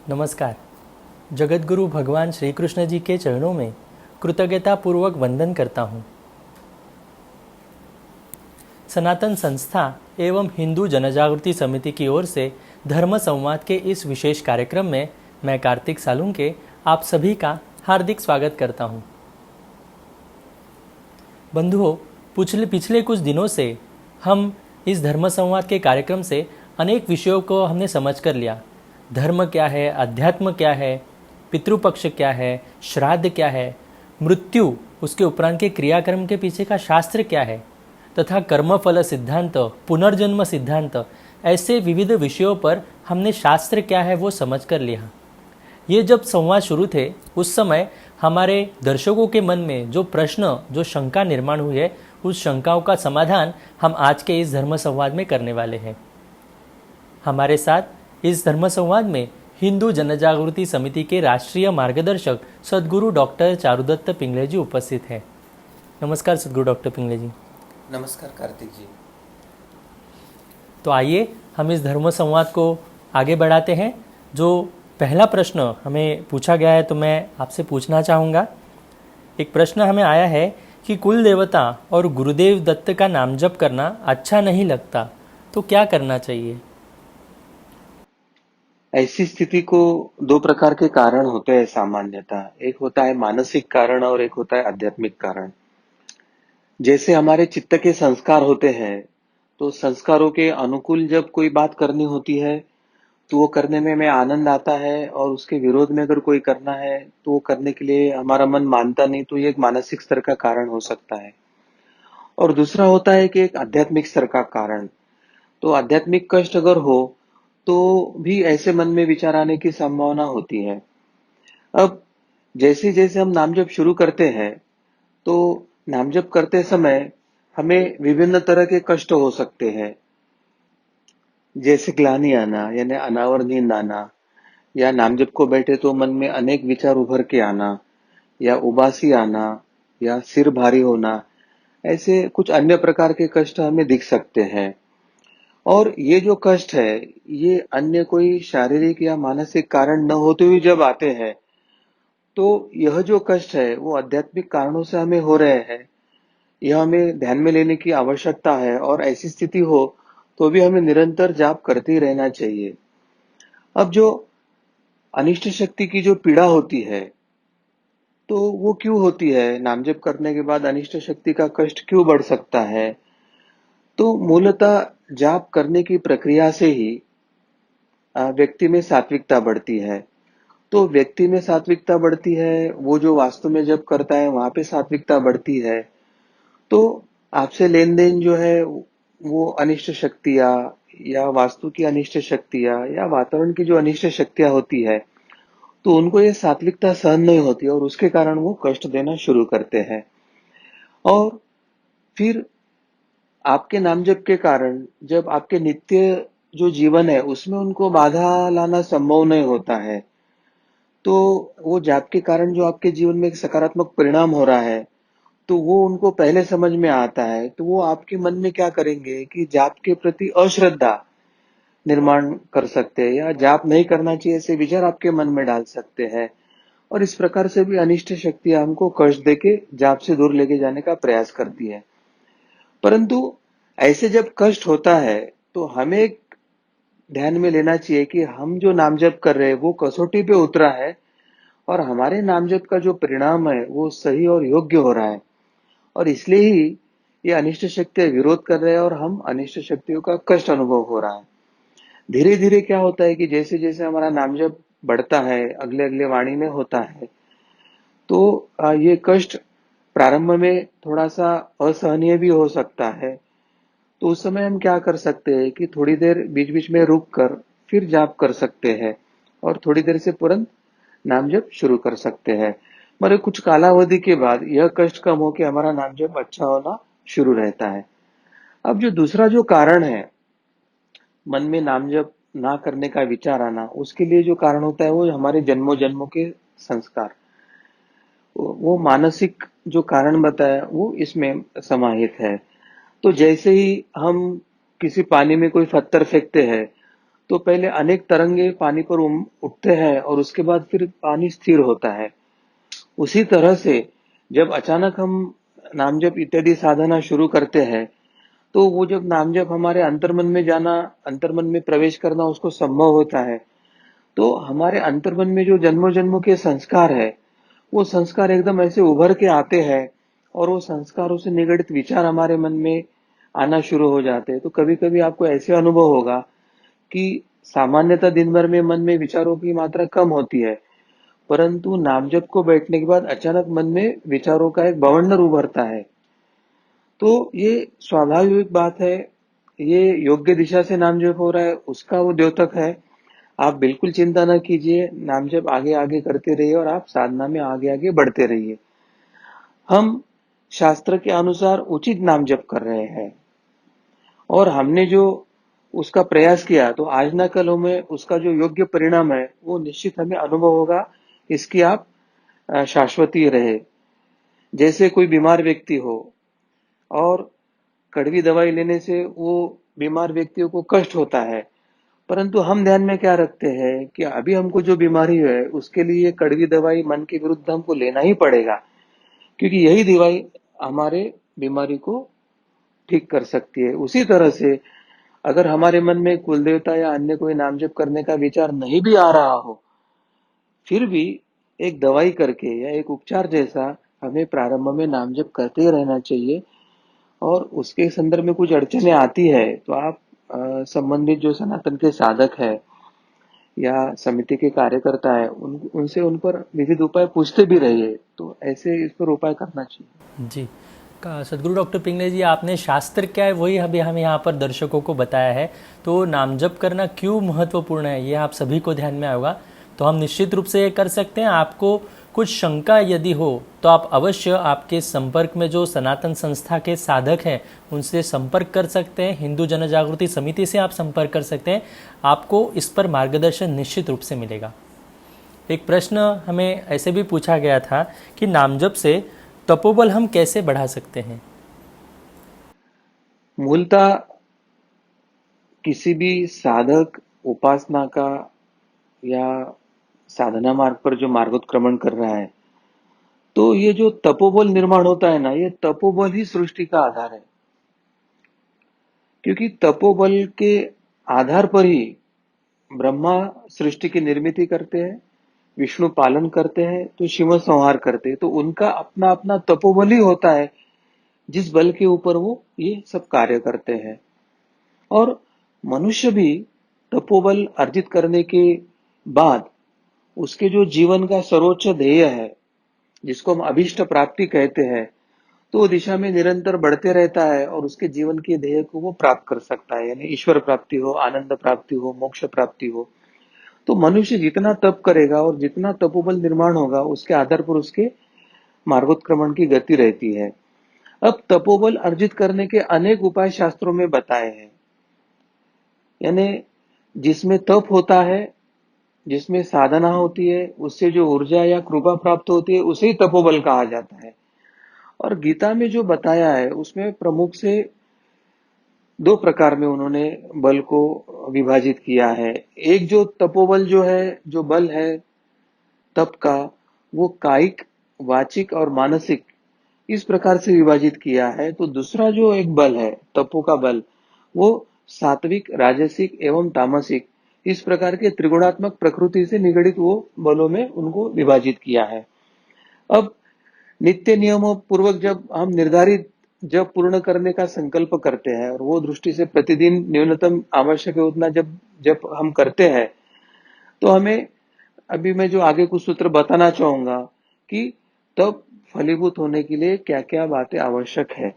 नमस्कार। जगतगुरु भगवान श्री कृष्ण जी के चरणों में कृतज्ञता पूर्वक वंदन करता हूँ। सनातन संस्था एवं हिंदू जनजागृति समिति की ओर से धर्म संवाद के इस विशेष कार्यक्रम में मैं कार्तिक सालुंके आप सभी का हार्दिक स्वागत करता हूँ। बंधुओं, पिछले कुछ दिनों से हम इस धर्म संवाद के कार्यक्रम से अनेक विषयों को हमने समझ कर लिया। धर्म क्या है, अध्यात्म क्या है, पितृपक्ष क्या है, श्राद्ध क्या है, मृत्यु, उसके उपरांत के क्रियाक्रम के पीछे का शास्त्र क्या है, तथा कर्मफल सिद्धांत, पुनर्जन्म सिद्धांत, ऐसे विविध विषयों पर हमने शास्त्र क्या है वो समझ कर लिया। ये जब संवाद शुरू थे उस समय हमारे दर्शकों के मन में जो प्रश्न, जो शंका निर्माण हुई है, उस शंकाओं का समाधान हम आज के इस धर्म संवाद में करने वाले हैं। हमारे साथ इस धर्म संवाद में हिंदू जनजागृति समिति के राष्ट्रीय मार्गदर्शक सद्गुरु डॉक्टर चारुदत्त पिंगले जी उपस्थित हैं। नमस्कार सद्गुरु डॉक्टर पिंगले जी। नमस्कार कार्तिक जी। तो आइए हम इस धर्म संवाद को आगे बढ़ाते हैं। जो पहला प्रश्न हमें पूछा गया है तो मैं आपसे पूछना चाहूँगा। एक प्रश्न हमें आया है कि कुल देवता और गुरुदेव दत्त का नाम जप करना अच्छा नहीं लगता, तो क्या करना चाहिए? ऐसी स्थिति को दो प्रकार के कारण होते हैं सामान्यतः। एक होता है मानसिक कारण और एक होता है आध्यात्मिक कारण। जैसे हमारे चित्त के संस्कार होते हैं, तो संस्कारों के अनुकूल जब कोई बात करनी होती है तो वो करने में हमें आनंद आता है, और उसके विरोध में अगर कोई करना है तो वो करने के लिए हमारा मन मानता नहीं, तो ये एक मानसिक स्तर का कारण हो सकता है। और दूसरा होता है कि एक आध्यात्मिक स्तर का कारण। तो आध्यात्मिक कष्ट अगर हो तो भी ऐसे मन में विचार आने की संभावना होती है। अब जैसे जैसे हम नाम जप शुरू करते हैं, तो नाम जप करते समय हमें विभिन्न तरह के कष्ट हो सकते हैं। जैसे ग्लानि आना, यानी अनावर नींद आना, या नाम जप को बैठे तो मन में अनेक विचार उभर के आना, या उबासी आना, या सिर भारी होना, ऐसे कुछ अन्य प्रकार के कष्ट हमें दिख सकते हैं। और ये जो कष्ट है, ये अन्य कोई शारीरिक या मानसिक कारण न होते हुए जब आते हैं, तो यह जो कष्ट है वो आध्यात्मिक कारणों से हमें हो रहे हैं। यह हमें ध्यान में लेने की आवश्यकता है, और ऐसी स्थिति हो तो भी हमें निरंतर जाप करते ही रहना चाहिए। अब जो अनिष्ट शक्ति की जो पीड़ा होती है, तो वो क्यों होती है? नाम जप करने के बाद अनिष्ट शक्ति का कष्ट क्यों बढ़ सकता है? तो मूलतः जाप करने की प्रक्रिया से ही व्यक्ति में सात्विकता बढ़ती है। तो व्यक्ति में सात्विकता बढ़ती है, वो जो वास्तु में जप करता है वहां पे सात्विकता बढ़ती है। तो आपसे लेन देन जो है वो अनिष्ट शक्तियां, या वास्तु की अनिष्ट शक्तियां, या वातावरण की जो अनिष्ट शक्तियां होती है, तो उनको ये सात्विकता सहन नहीं होती, और उसके कारण वो कष्ट देना शुरू करते हैं। और फिर आपके नाम जप के कारण जब आपके नित्य जो जीवन है उसमें उनको बाधा लाना संभव नहीं होता है, तो वो जाप के कारण जो आपके जीवन में एक सकारात्मक परिणाम हो रहा है, तो वो उनको पहले समझ में आता है। तो वो आपके मन में क्या करेंगे कि जाप के प्रति अश्रद्धा निर्माण कर सकते हैं, या जाप नहीं करना चाहिए ऐसे विचार आपके मन में डाल सकते हैं। और इस प्रकार से भी अनिष्ट शक्तियां हमको कष्ट देके जाप से दूर लेके जाने का प्रयास करती है। परंतु ऐसे जब कष्ट होता है तो हमें एक ध्यान में लेना चाहिए कि हम जो नाम जप कर रहे हैं वो कसौटी पे उतरा है, और हमारे नामजप का जो परिणाम है वो सही और योग्य हो रहा है। और इसलिए ही ये अनिष्ट शक्तियां विरोध कर रहे हैं, और हम अनिष्ट शक्तियों का कष्ट अनुभव हो रहा है। धीरे धीरे क्या होता है कि जैसे जैसे हमारा नामजप बढ़ता है, अगले अगले वाणी में होता है, तो ये कष्ट प्रारंभ में थोड़ा सा असहनीय भी हो सकता है। तो उस समय हम क्या कर सकते हैं कि थोड़ी देर बीच बीच में रुक कर फिर जाप कर सकते हैं, और थोड़ी देर से तुरंत नाम जप शुरू कर सकते हैं। मगर कुछ कालावधि के बाद यह कष्ट कम हो के हमारा नाम जप अच्छा होना शुरू रहता है। अब जो दूसरा जो कारण है, मन में नाम जप ना करने का विचार आना, उसके लिए जो कारण होता है वो हमारे जन्मों जन्मों के संस्कार, वो मानसिक जो कारण बताया वो इसमें समाहित है। तो जैसे ही हम किसी पानी में कोई पत्थर फेंकते हैं, तो पहले अनेक तरंगे पानी पर उठते हैं और उसके बाद फिर पानी स्थिर होता है। उसी तरह से जब अचानक हम नाम जप इत्यादि साधना शुरू करते हैं, तो वो जब नाम जप हमारे अंतर्मन में जाना, अंतर्मन में प्रवेश करना उसको संभव होता है, तो हमारे अंतर्मन में जो जन्मों जन्मों के संस्कार है, वो संस्कार एकदम ऐसे उभर के आते हैं और वो संस्कारों से निगडित विचार हमारे मन में आना शुरू हो जाते हैं। तो कभी कभी आपको ऐसे अनुभव होगा कि सामान्यतः दिन भर में मन में विचारों की मात्रा कम होती है, परंतु नामजप को बैठने के बाद अचानक मन में विचारों का एक बवंडर उभरता है। तो ये स्वाभाविक बात है, ये योग्य दिशा से नामजप हो रहा है, उसका वो द्योतक है। आप बिल्कुल चिंता न कीजिए, नामजप आगे आगे करते रहिए और आप साधना में आगे आगे बढ़ते रहिए। हम शास्त्र के अनुसार उचित नामजप कर रहे हैं और हमने जो उसका प्रयास किया, तो आज ना कल हमें उसका जो योग्य परिणाम है वो निश्चित हमें अनुभव होगा। इसकी आप शाश्वती रहे। जैसे कोई बीमार व्यक्ति हो और कड़वी दवाई लेने से वो बीमार व्यक्तियों को कष्ट होता है, परंतु हम ध्यान में क्या रखते हैं कि अभी हमको जो बीमारी है उसके लिए कड़वी दवाई मन के विरुद्ध हमको लेना ही पड़ेगा, क्योंकि यही दवाई हमारे बीमारी को ठीक कर सकती है। उसी तरह से अगर हमारे मन में कुल देवता या अन्य कोई नाम जप करने का विचार नहीं भी आ रहा हो, फिर भी एक दवाई करके या एक उपचार जैसा हमें प्रारंभ में नाम जप करते ही रहना चाहिए। और उसके संदर्भ में कुछ अड़चने आती है तो आप संबंधित जो सनातन के साधक है या समिति के कार्यकर्ता है, उनसे उन पर विविध उपाय पूछते भी रहिए, तो ऐसे इस पर उपाय करना चाहिए। जी। सदगुरु डॉक्टर पिंगले जी, आपने शास्त्र क्या है वही अभी हम यहाँ पर दर्शकों को बताया है। तो नामजप करना क्यों महत्वपूर्ण है ये आप सभी को ध्यान में आएगा, तो हम निश्चित रूप से ये कर सकते हैं। आपको कुछ शंका यदि हो तो आप अवश्य आपके संपर्क में जो सनातन संस्था के साधक हैं उनसे संपर्क कर सकते हैं। हिंदू जन जागृति समिति से आप संपर्क कर सकते हैं, आपको इस पर मार्गदर्शन निश्चित रूप से मिलेगा। एक प्रश्न हमें ऐसे भी पूछा गया था कि नामजप से तपोबल हम कैसे बढ़ा सकते हैं। मूलतः किसी भी साधक उपासना का या साधना मार्ग पर जो मार्गोत्क्रमण कर रहा है, तो ये जो तपोबल निर्माण होता है ना, ये तपोबल ही सृष्टि का आधार है। क्योंकि तपोबल के आधार पर ही ब्रह्मा सृष्टि की निर्मिति करते हैं, विष्णु पालन करते हैं, तो शिव संहार करते हैं। तो उनका अपना अपना तपोबल ही होता है, जिस बल के ऊपर वो ये सब कार्य करते हैं। और मनुष्य भी तपोबल अर्जित करने के बाद उसके जो जीवन का सर्वोच्च ध्येय है, जिसको हम अभीष्ट प्राप्ति कहते हैं, तो वो दिशा में निरंतर बढ़ते रहता है और उसके जीवन के ध्येय को वो प्राप्त कर सकता है। यानी ईश्वर प्राप्ति हो, आनंद प्राप्ति हो, मोक्ष प्राप्ति हो। तो मनुष्य जितना तप करेगा और जितना तपोबल निर्माण होगा, उसके आधार पर उसके मार्गोत्क्रमण की गति रहती है। अब तपोबल अर्जित करने के अनेक उपाय शास्त्रों में बताए हैं। यानी जिसमें तप होता है, जिसमें साधना होती है, उससे जो ऊर्जा या कृपा प्राप्त होती है, उसे ही तपोबल कहा जाता है। और गीता में जो बताया है उसमें प्रमुख से दो प्रकार में उन्होंने बल को विभाजित किया है। एक जो तपोबल जो है, जो बल है तप का, वो कायिक, वाचिक और मानसिक इस प्रकार से विभाजित किया है। तो दूसरा जो एक बल है तपो का बल, वो सात्विक, राजसिक एवं तामसिक इस प्रकार के त्रिगुणात्मक प्रकृति से निगडित वो बलों में उनको विभाजित किया है। अब नित्य नियमों पूर्वक जब हम निर्धारित जब पूर्ण करने का संकल्प करते हैं और वो दृष्टि से प्रतिदिन न्यूनतम आवश्यक है उतना जब जब हम करते हैं, तो हमें अभी मैं जो आगे कुछ सूत्र बताना चाहूंगा कि तब फलीभूत होने के लिए क्या क्या बातें आवश्यक है।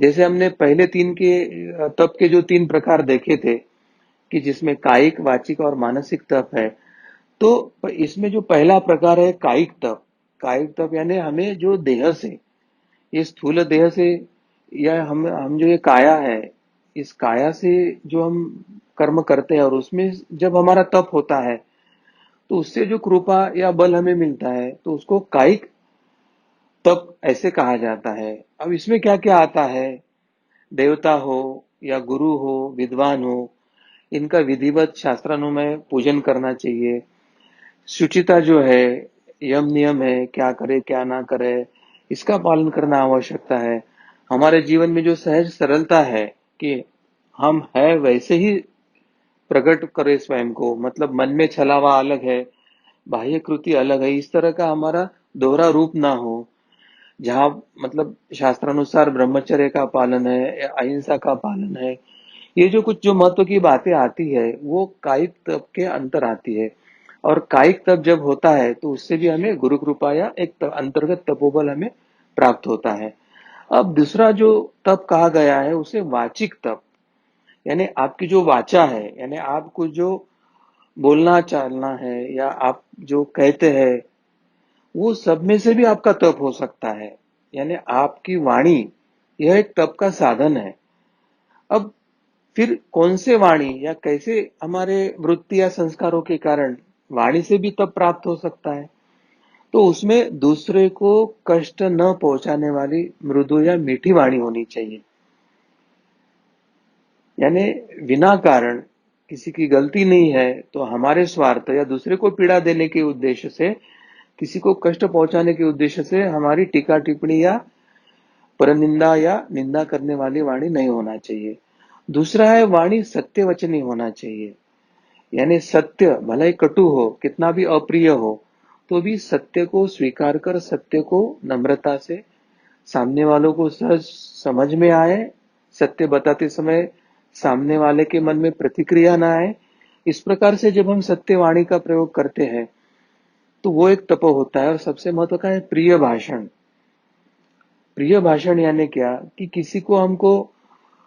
जैसे हमने पहले तीन के तप के जो तीन प्रकार देखे थे कि जिसमें कायिक, वाचिक और मानसिक तप है, तो इसमें जो पहला प्रकार है कायिक तप। कायिक तप यानी हमें जो देह से, ये स्थूल देह से या हम जो ये काया है, इस काया से जो हम कर्म करते हैं और उसमें जब हमारा तप होता है, तो उससे जो कृपा या बल हमें मिलता है, तो उसको कायिक तप ऐसे कहा जाता है। अब इसमें क्या क्या आता है, देवता हो या गुरु हो, विद्वान हो, इनका विधिवत शास्त्रानुमय पूजन करना चाहिए। शुचिता जो है, यम नियम है, क्या करे क्या ना करे, इसका पालन करना आवश्यकता है। हमारे जीवन में जो सहज सरलता है कि हम है वैसे ही प्रकट करें स्वयं को, मतलब मन में छलावा अलग है, बाह्य कृति अलग है, इस तरह का हमारा दोहरा रूप ना हो। जहाँ मतलब शास्त्रानुसार ब्रह्मचर्य का पालन है या अहिंसा का पालन है, ये जो कुछ जो महत्व की बातें आती है वो कायिक तप के अंतर आती है। और कायिक तप जब होता है तो उससे भी हमें गुरु कृपा या एक अंतर्गत तपोबल हमें प्राप्त होता है। अब दूसरा जो तप कहा गया है उसे वाचिक तप, यानी आपकी जो वाचा है, यानी आपको जो बोलना चालना है या आप जो कहते हैं वो सब में से भी आपका तप हो सकता है। यानी आपकी वाणी यह एक तप का साधन है। अब फिर कौन से वाणी या कैसे हमारे वृत्ति या संस्कारों के कारण वाणी से भी तप प्राप्त हो सकता है, तो उसमें दूसरे को कष्ट न पहुंचाने वाली मृदु या मीठी वाणी होनी चाहिए। यानी बिना कारण किसी की गलती नहीं है तो हमारे स्वार्थ या दूसरे को पीड़ा देने के उद्देश्य से, किसी को कष्ट पहुंचाने के उद्देश्य से हमारी टीका टिप्पणी या परनिंदा या निंदा करने वाली वाणी नहीं होना चाहिए। दूसरा है वाणी सत्य वचनी होना चाहिए। यानी सत्य भले ही कटु हो, कितना भी अप्रिय हो, तो भी सत्य को स्वीकार कर सत्य को नम्रता से सामने वालों को सहज समझ में आए, सत्य बताते समय सामने वाले के मन में प्रतिक्रिया ना आए। इस प्रकार से जब हम सत्य वाणी का प्रयोग करते हैं तो वो एक तप होता है। और सबसे महत्व का है प्रिय भाषण। प्रिय भाषण यानी क्या कि किसी को हमको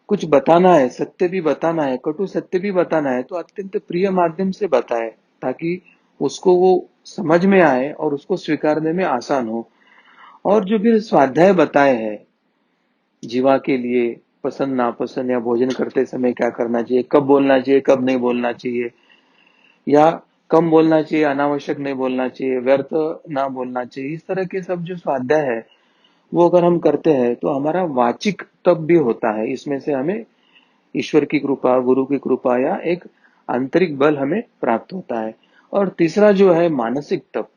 कुछ बताना है, सत्य भी बताना है, कटु सत्य भी बताना है, तो अत्यंत प्रिय माध्यम से बताए ताकि उसको वो समझ में आए और उसको स्वीकारने में आसान हो। और जो भी स्वाध्याय बताए हैं जीवा के लिए, पसंद नापसंद या भोजन करते समय क्या करना चाहिए, कब बोलना चाहिए कब नहीं बोलना चाहिए, या कम बोलना चाहिए, अनावश्यक नहीं बोलना चाहिए, व्यर्थ ना बोलना चाहिए, इस तरह के सब जो स्वाध्याय है वो अगर हम करते हैं तो हमारा वाचिक तप भी होता है। इसमें से हमें ईश्वर की कृपा, गुरु की कृपा या एक आंतरिक बल हमें प्राप्त होता है। और तीसरा जो है मानसिक तप,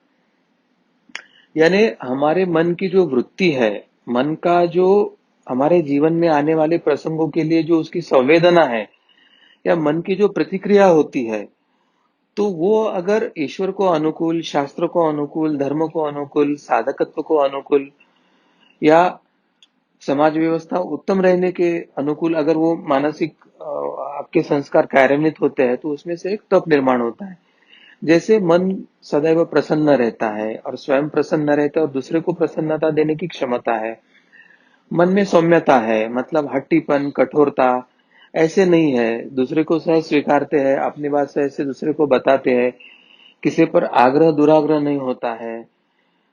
यानी हमारे मन की जो वृत्ति है, मन का जो हमारे जीवन में आने वाले प्रसंगों के लिए जो उसकी संवेदना है या मन की जो प्रतिक्रिया होती है, तो वो अगर ईश्वर को अनुकूल, शास्त्र को अनुकूल, धर्म को अनुकूल, साधकत्व को अनुकूल या समाज व्यवस्था उत्तम रहने के अनुकूल अगर वो मानसिक आपके संस्कार कार्यान्वित होते हैं तो उसमें से एक तप निर्माण होता है। जैसे मन सदैव प्रसन्न रहता है और स्वयं प्रसन्न रहता है और दूसरे को प्रसन्नता देने की क्षमता है। मन में सौम्यता है, मतलब हट्टीपन, कठोरता ऐसे नहीं है, दूसरे को सहज स्वीकारते हैं, अपनी बात सहज से दूसरे को बताते हैं, किसी पर आग्रह दुराग्रह नहीं होता है।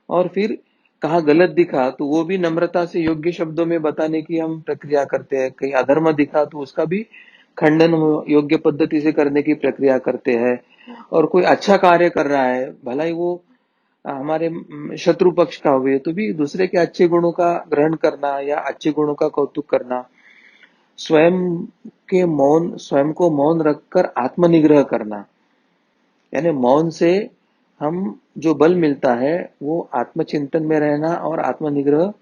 और फिर कहाँ गलत दिखा तो वो भी नम्रता से योग्य शब्दों में बताने की हम प्रक्रिया करते हैं, कहीं अधर्म दिखा तो उसका भी खंडन योग्य पद्धति से करने की प्रक्रिया करते हैं। और कोई अच्छा कार्य कर रहा है, भला ही वो हमारे शत्रु पक्ष का हुए, तो भी दूसरे के अच्छे गुणों का ग्रहण करना या अच्छे गुणों का कौतुक करना, स्वयं स्वयं को मौन रखकर आत्मनिग्रह करना। यानी मौन से हम जो बल मिलता है वो आत्मचिंतन में रहना और आत्मनिग्रह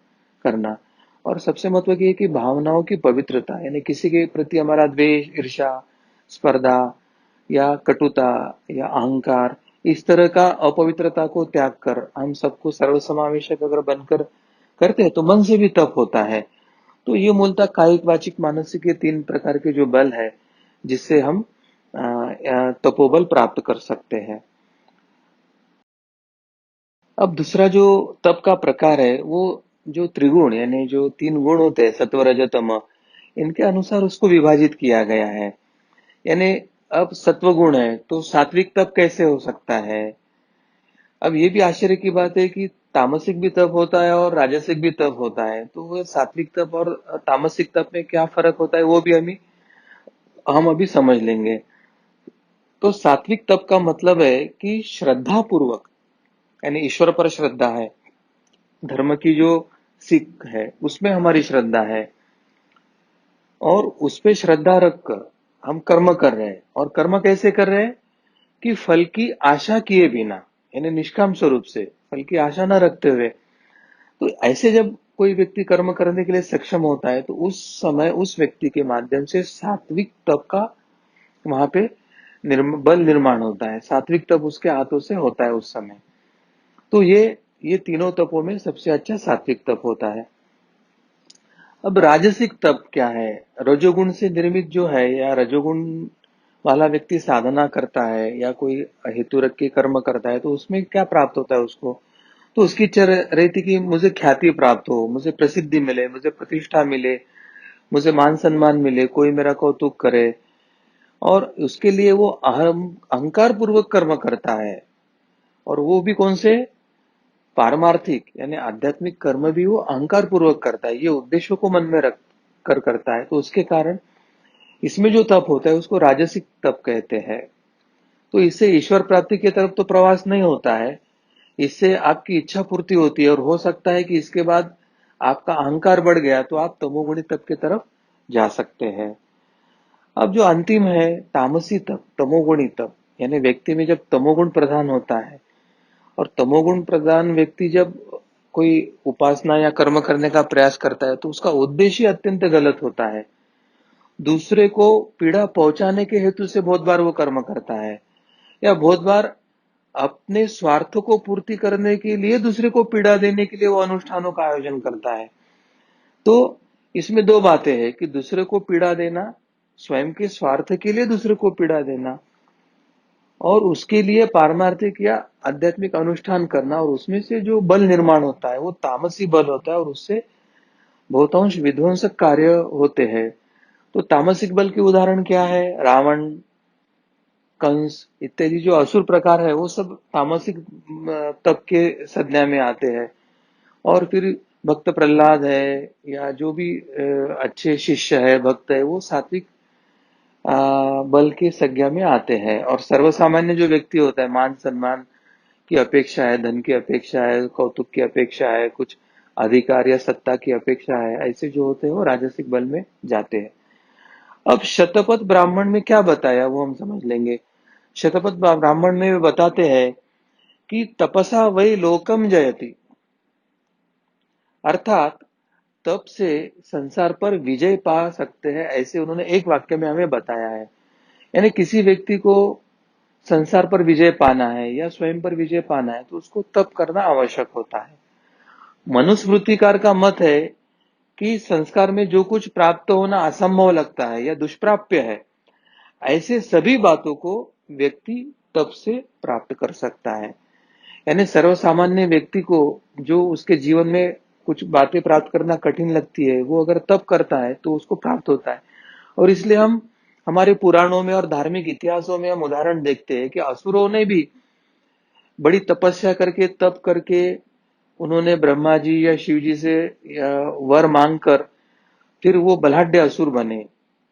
करना। और सबसे महत्व की है कि भावनाओं की पवित्रता, यानी किसी के प्रति हमारा द्वेष, ईर्ष्या, स्पर्धा या कटुता या अहंकार, इस तरह का अपवित्रता को त्याग कर हम सबको सर्वसमावेशक अगर बनकर करते हैं तो मन से भी तप होता है। तो ये मूलतः कायिक, वाचिक, मानसिक, ये तीन प्रकार के जो बल है जिससे हम तपोबल प्राप्त कर सकते हैं। अब दूसरा जो तप का प्रकार है वो जो त्रिगुण, यानी जो तीन गुण होते हैं सत्व रज तम, इनके अनुसार उसको विभाजित किया गया है। यानी अब सत्व गुण है तो सात्विक तप कैसे हो सकता है। अब ये भी आश्चर्य की बात है कि तामसिक भी तप होता है और राजसिक भी तप होता है, तो वो सात्विक तप और तामसिक तप में क्या फर्क होता है वो भी हम अभी समझ लेंगे। तो सात्विक तप का मतलब है कि श्रद्धा पूर्वक, यानी ईश्वर पर श्रद्धा है, धर्म की जो सीख है उसमें हमारी श्रद्धा है और उस पे श्रद्धा रखकर हम कर्म कर रहे हैं, और कर्म कैसे कर रहे हैं कि फल की आशा किए बिना, यानी निष्काम स्वरूप से, फल की आशा न रखते हुए। तो ऐसे जब कोई व्यक्ति कर्म करने के लिए सक्षम होता है, तो उस समय उस व्यक्ति के माध्यम से सात्विक तप का वहां पे बल निर्माण होता है। सात्विक तप उसके हाथों से होता है उस समय। तो ये तीनों तपों में सबसे अच्छा सात्विक तप होता है। अब राजसिक तप क्या है? रजोगुण से निर्मित जो है, या रजोगुण वाला व्यक्ति साधना करता है या कोई हेतु रख के कर्म करता है, तो उसमें क्या प्राप्त होता है उसको? तो उसकी इच्छा रहती कि मुझे ख्याति प्राप्त हो, मुझे प्रसिद्धि मिले, मुझे प्रतिष्ठा मिले, मुझे मान सम्मान मिले, कोई मेरा कौतुक करे। और उसके लिए वो अहंकार पूर्वक कर्म करता है। और वो भी कौन से? पारमार्थिक यानी आध्यात्मिक कर्म भी वो अहंकार पूर्वक करता है, ये उद्देश्यों को मन में रख कर करता है। तो उसके कारण इसमें जो तप होता है उसको राजसिक तप कहते हैं। तो इससे ईश्वर प्राप्ति की तरफ तो प्रवास नहीं होता है, इससे आपकी इच्छा पूर्ति होती है, और हो सकता है कि इसके बाद आपका अहंकार बढ़ गया तो आप तमोगुणी तप की तरफ जा सकते हैं। अब जो अंतिम है तामसी तप, तमोगुणी तप, यानी व्यक्ति में जब तमोगुण प्रधान होता है, और तमोगुण प्रधान व्यक्ति जब कोई उपासना या कर्म करने का प्रयास करता है, तो उसका उद्देश्य अत्यंत गलत होता है। दूसरे को पीड़ा पहुंचाने के हेतु से बहुत बार वो कर्म करता है, या बहुत बार अपने स्वार्थ को पूर्ति करने के लिए दूसरे को पीड़ा देने के लिए वो अनुष्ठानों का आयोजन करता है। तो इसमें दो बातें हैं कि दूसरे को पीड़ा देना, स्वयं के स्वार्थ के लिए दूसरे को पीड़ा देना, और उसके लिए पारमार्थिक या आध्यात्मिक अनुष्ठान करना, और उसमें से जो बल निर्माण होता है वो तामसी बल होता है, और उससे बहुतांश विध्वंसक कार्य होते हैं। तो तामसिक बल के उदाहरण क्या है? रावण, कंस इत्यादि जो असुर प्रकार है वो सब तामसिक तप के संज्ञा में आते हैं। और फिर भक्त प्रहलाद है, या जो भी अच्छे शिष्य है, भक्त है, वो सात्विक बल की संज्ञा में आते हैं। और सर्वसामान्य जो व्यक्ति होता है, मान सम्मान की अपेक्षा है, धन की अपेक्षा है, कौतुक की अपेक्षा है, कुछ अधिकार या सत्ता की अपेक्षा है, ऐसे जो होते हैं वो राजसिक बल में जाते हैं। अब शतपथ ब्राह्मण में क्या बताया वो हम समझ लेंगे। शतपथ ब्राह्मण में वे बताते हैं कि तपसा वही लोकम जयति, अर्थात तप से संसार पर विजय पा सकते हैं, ऐसे उन्होंने एक वाक्य में हमें बताया है। यानी किसी व्यक्ति को संसार पर विजय पाना है या स्वयं पर विजय पाना है, तो उसको तप करना आवश्यक होता है। मनुस्मृतिकार का मत है कि संस्कार में जो कुछ प्राप्त होना असंभव लगता है या दुष्प्राप्य है, ऐसे सभी बातों को व्यक्ति तप से प्राप्त कर सकता है। यानी सर्वसामान्य व्यक्ति को जो उसके जीवन में कुछ बातें प्राप्त करना कठिन लगती है, वो अगर तप करता है तो उसको प्राप्त होता है। और इसलिए हम हमारे पुराणों में और धार्मिक इतिहासों में हम उदाहरण देखते हैं कि असुरों ने भी बड़ी तपस्या करके, तप करके, उन्होंने ब्रह्मा जी या शिव जी से वर मांगकर फिर वो बलाढ्य असुर बने।